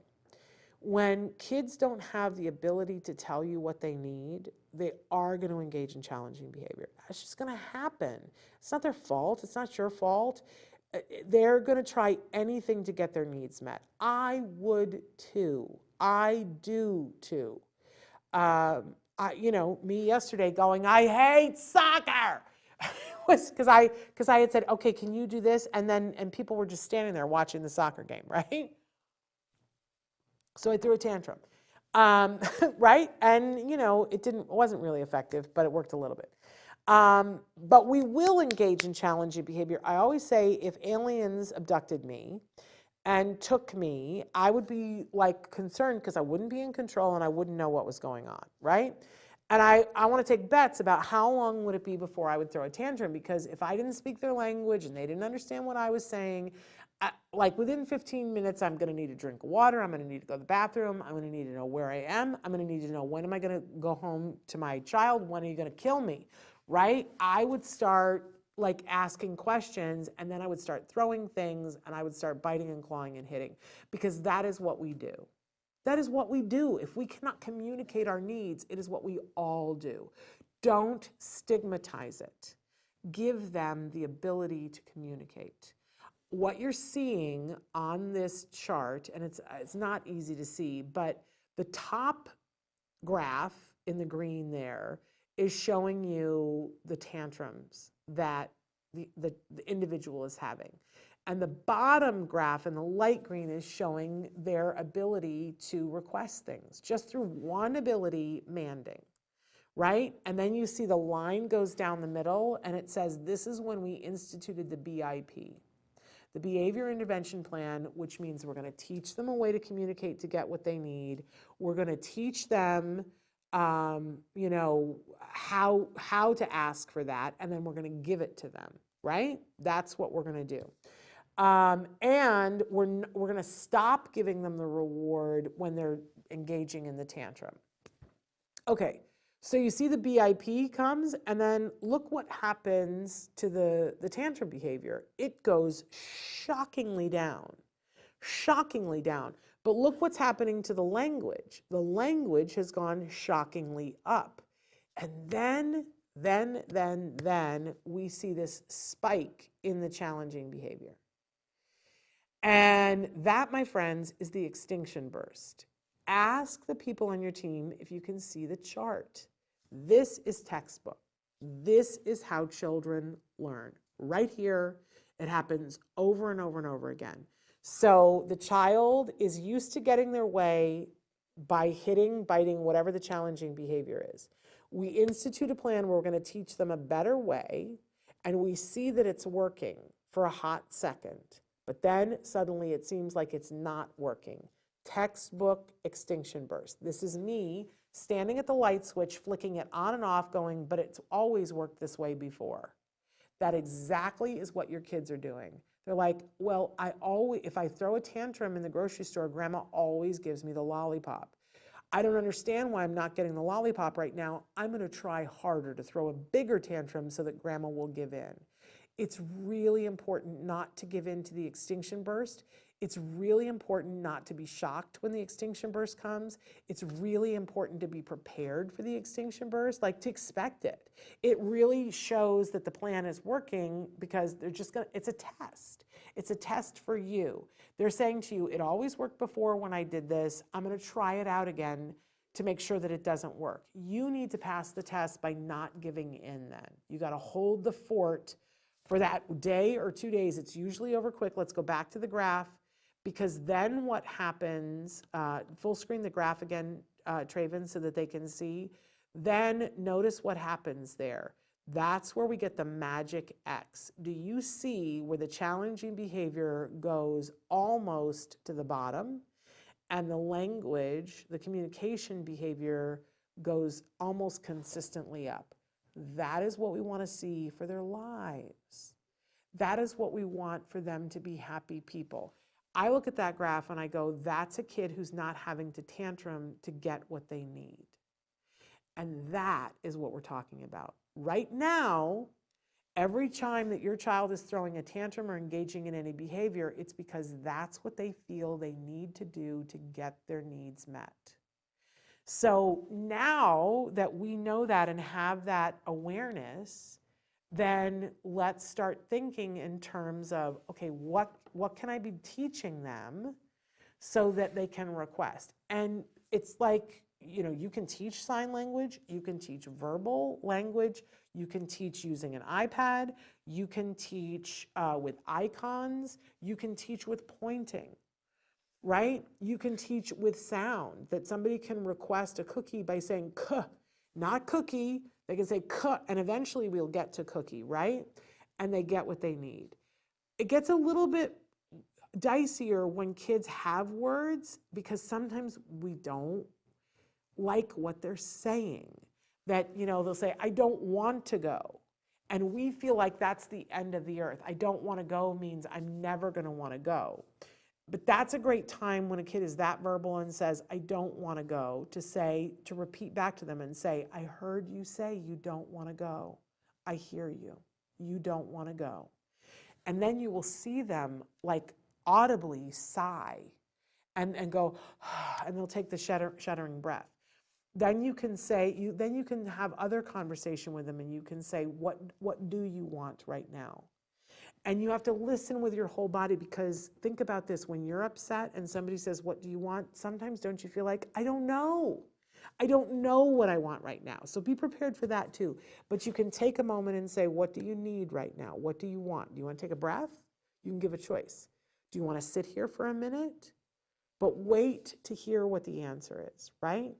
When kids don't have the ability to tell you what they need, they are going to engage in challenging behavior. It's just going to happen. It's not their fault. It's not your fault. They're going to try anything to get their needs met. I would too. I do too. Me yesterday going, I hate soccer. Was because I had said, okay, can you do this? And people were just standing there watching the soccer game, right? So I threw a tantrum, right? And it wasn't really effective, but it worked a little bit. But we will engage in challenging behavior. I always say if aliens abducted me and took me, I would be concerned because I wouldn't be in control and I wouldn't know what was going on, right? And I want to take bets about how long would it be before I would throw a tantrum, because if I didn't speak their language and they didn't understand what I was saying, within 15 minutes, I'm going to need a drink of water. I'm going to need to go to the bathroom. I'm going to need to know where I am. I'm going to need to know when am I going to go home to my child? When are you going to kill me? Right? I would start asking questions, and then I would start throwing things, and I would start biting and clawing and hitting, because that is what we do. That is what we do. If we cannot communicate our needs, it is what we all do. Don't stigmatize it. Give them the ability to communicate. What you're seeing on this chart, and it's not easy to see, but the top graph in the green there is showing you the tantrums that the individual is having. And the bottom graph in the light green is showing their ability to request things just through one ability, manding, right? And then you see the line goes down the middle and it says, this is when we instituted the BIP, the Behavior Intervention Plan, which means we're going to teach them a way to communicate to get what they need. We're going to teach them, you know, how to ask for that, and then we're going to give it to them, right? That's what we're going to do. And we're going to stop giving them the reward when they're engaging in the tantrum. Okay, so you see the BIP comes, and then look what happens to the tantrum behavior. It goes shockingly down, shockingly down. But look what's happening to the language. The language has gone shockingly up. And then we see this spike in the challenging behavior. And that, my friends, is the extinction burst. Ask the people on your team if you can see the chart. This is textbook. This is how children learn. Right here, it happens over and over and over again. So the child is used to getting their way by hitting, biting, whatever the challenging behavior is. We institute a plan where we're going to teach them a better way, and we see that it's working for a hot second. But then suddenly it seems like it's not working. Textbook extinction burst. This is me standing at the light switch, flicking it on and off, going, but it's always worked this way before. That exactly is what your kids are doing. They're like, well, if I throw a tantrum in the grocery store, grandma always gives me the lollipop. I don't understand why I'm not getting the lollipop right now. I'm going to try harder to throw a bigger tantrum so that grandma will give in. It's really important not to give in to the extinction burst. It's really important not to be shocked when the extinction burst comes. It's really important to be prepared for the extinction burst, like to expect it. It really shows that the plan is working because it's a test. It's a test for you. They're saying to you, it always worked before when I did this. I'm going to try it out again to make sure that it doesn't work. You need to pass the test by not giving in then. You got to hold the fort for that day or 2 days. It's usually over quick. Let's go back to the graph, because then what happens, full screen the graph again, Traven, so that they can see. Then notice what happens there. That's where we get the magic X. Do you see where the challenging behavior goes almost to the bottom, and the language, the communication behavior goes almost consistently up? That is what we want to see for their lives. That is what we want for them to be happy people. I look at that graph and I go, that's a kid who's not having to tantrum to get what they need. And that is what we're talking about. Right now, every time that your child is throwing a tantrum or engaging in any behavior, it's because that's what they feel they need to do to get their needs met. So now that we know that and have that awareness, then let's start thinking in terms of, okay, what can I be teaching them so that they can request? And it's like, you can teach sign language, you can teach verbal language, you can teach using an iPad, you can teach with icons, you can teach with pointing, right? You can teach with sound, that somebody can request a cookie by saying "k," not cookie. They can say "k," and eventually we'll get to cookie, right? And they get what they need. It gets a little bit dicier when kids have words, because sometimes we don't like what they're saying. That, they'll say, I don't want to go. And we feel like that's the end of the earth. I don't want to go means I'm never going to want to go. But that's a great time when a kid is that verbal and says, I don't want to go, to repeat back to them and say, I heard you say you don't want to go. I hear you. You don't want to go. And then you will see them like audibly sigh and go, and they'll take the shuddering breath. Then you can say, then you can have other conversation with them, and you can say, what do you want right now? And you have to listen with your whole body, because think about this, when you're upset and somebody says, what do you want? Sometimes don't you feel like, I don't know. I don't know what I want right now. So be prepared for that too. But you can take a moment and say, what do you need right now? What do you want? Do you want to take a breath? You can give a choice. Do you want to sit here for a minute? But wait to hear what the answer is, right?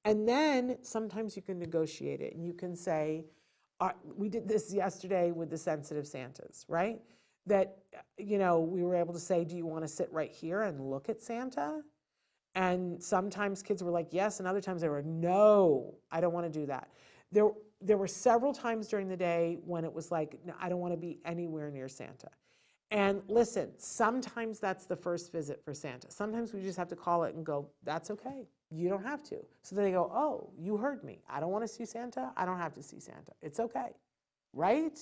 And then sometimes you can negotiate it and you can say, we did this yesterday with the sensitive Santas, right? That, we were able to say, do you want to sit right here and look at Santa? And sometimes kids were like, yes, and other times they were, no, I don't want to do that. There were several times during the day when it was like, no, I don't want to be anywhere near Santa. And listen, sometimes that's the first visit for Santa. Sometimes we just have to call it and go, that's okay. You don't have to. So they go, oh, you heard me. I don't want to see Santa. I don't have to see Santa. It's okay, right?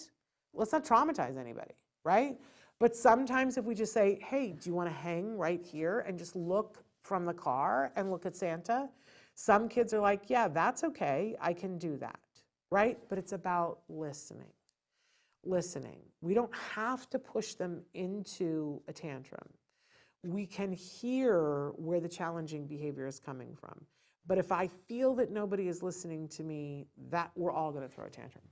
Let's not traumatize anybody, right? But sometimes if we just say, hey, do you want to hang right here and just look from the car and look at Santa? Some kids are like, yeah, that's okay. I can do that, right? But it's about listening. We don't have to push them into a tantrum. We can hear where the challenging behavior is coming from. But if I feel that nobody is listening to me, that we're all going to throw a tantrum.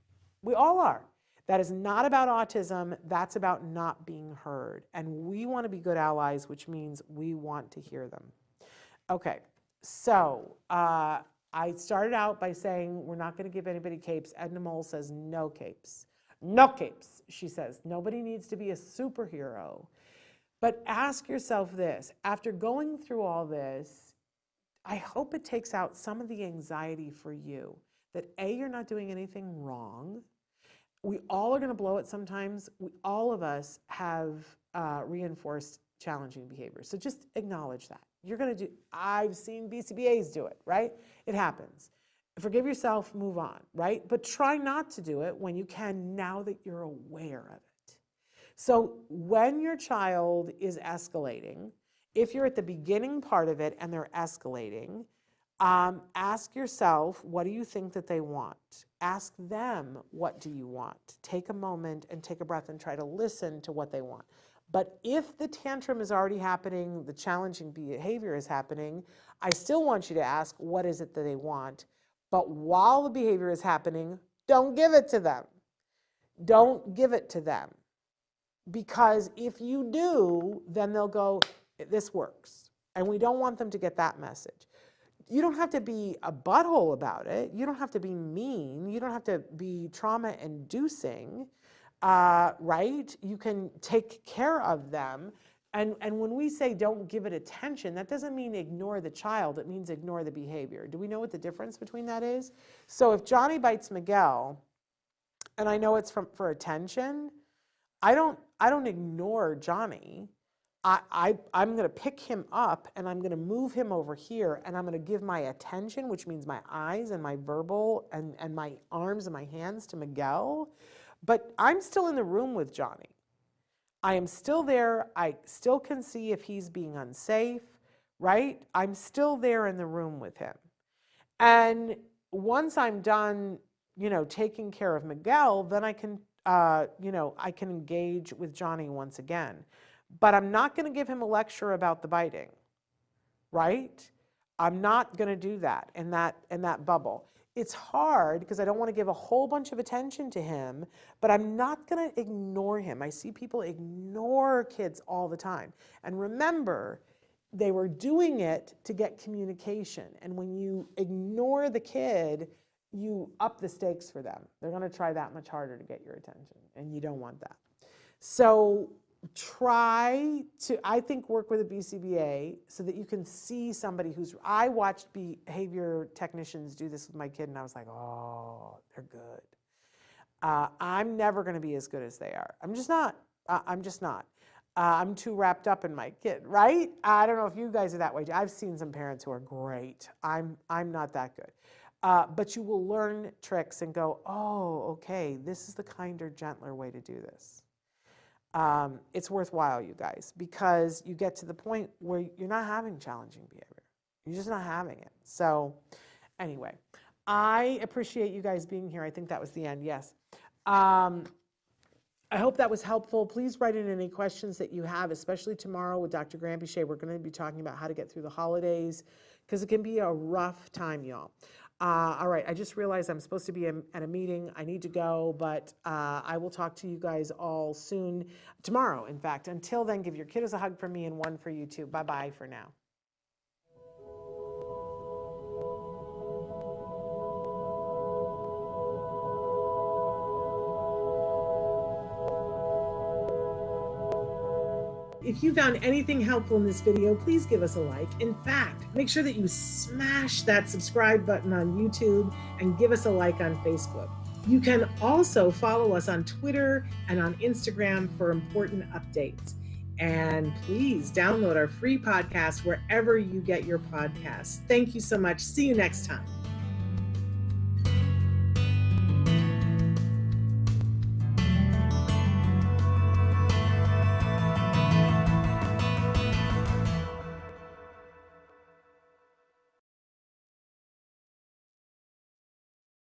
We all are. That is not about autism. That's about not being heard. And we want to be good allies, which means we want to hear them. Okay, so I started out by saying we're not going to give anybody capes. Edna Mole says no capes. No capes, she says. Nobody needs to be a superhero. But ask yourself this, after going through all this, I hope it takes out some of the anxiety for you that A, you're not doing anything wrong. We all are going to blow it sometimes. All of us have reinforced challenging behavior. So just acknowledge that. You're going to do, I've seen BCBAs do it, right? It happens. Forgive yourself, move on, right? But try not to do it when you can now that you're aware of it. So when your child is escalating, if you're at the beginning part of it and they're escalating, ask yourself, what do you think that they want? Ask them, what do you want? Take a moment and take a breath and try to listen to what they want. But if the tantrum is already happening, the challenging behavior is happening, I still want you to ask, what is it that they want? But while the behavior is happening, don't give it to them. Don't give it to them. Because if you do, then they'll go, this works. And we don't want them to get that message. You don't have to be a butthole about it. You don't have to be mean. You don't have to be trauma-inducing, right? You can take care of them. And when we say don't give it attention, that doesn't mean ignore the child. It means ignore the behavior. Do we know what the difference between that is? So if Johnny bites Miguel, and I know it's for attention, I don't ignore Johnny. I'm going to pick him up and I'm going to move him over here and I'm going to give my attention, which means my eyes and my verbal and my arms and my hands to Miguel. But I'm still in the room with Johnny. I am still there. I still can see if he's being unsafe, right? I'm still there in the room with him. And once I'm done, taking care of Miguel, then I can, I can engage with Johnny once again. But I'm not going to give him a lecture about the biting, right? I'm not going to do that in that bubble. It's hard because I don't want to give a whole bunch of attention to him, but I'm not going to ignore him. I see people ignore kids all the time. And remember, they were doing it to get communication. And when you ignore the kid, you up the stakes for them. They're going to try that much harder to get your attention, and you don't want that. So try to, I think, work with a BCBA so that you can see somebody who's, I watched behavior technicians do this with my kid and I was like, oh, they're good. I'm never going to be as good as they are. I'm just not. I'm too wrapped up in my kid, right? I don't know if you guys are that way. I've seen some parents who are great. I'm not that good. But you will learn tricks and go, oh, okay, this is the kinder, gentler way to do this. It's worthwhile, you guys, because you get to the point where you're not having challenging behavior. You're just not having it. So anyway, I appreciate you guys being here. I think that was the end, yes. I hope that was helpful. Please write in any questions that you have, especially tomorrow with Dr. Granpeesheh. We're going to be talking about how to get through the holidays because it can be a rough time, y'all. All right, I just realized I'm supposed to be at a meeting. I need to go, but I will talk to you guys all soon, tomorrow, in fact. Until then, give your kiddos a hug from me and one for you too. Bye-bye for now. If you found anything helpful in this video, please give us a like. In fact, make sure that you smash that subscribe button on YouTube and give us a like on Facebook. You can also follow us on Twitter and on Instagram for important updates. And please download our free podcast wherever you get your podcasts. Thank you so much. See you next time.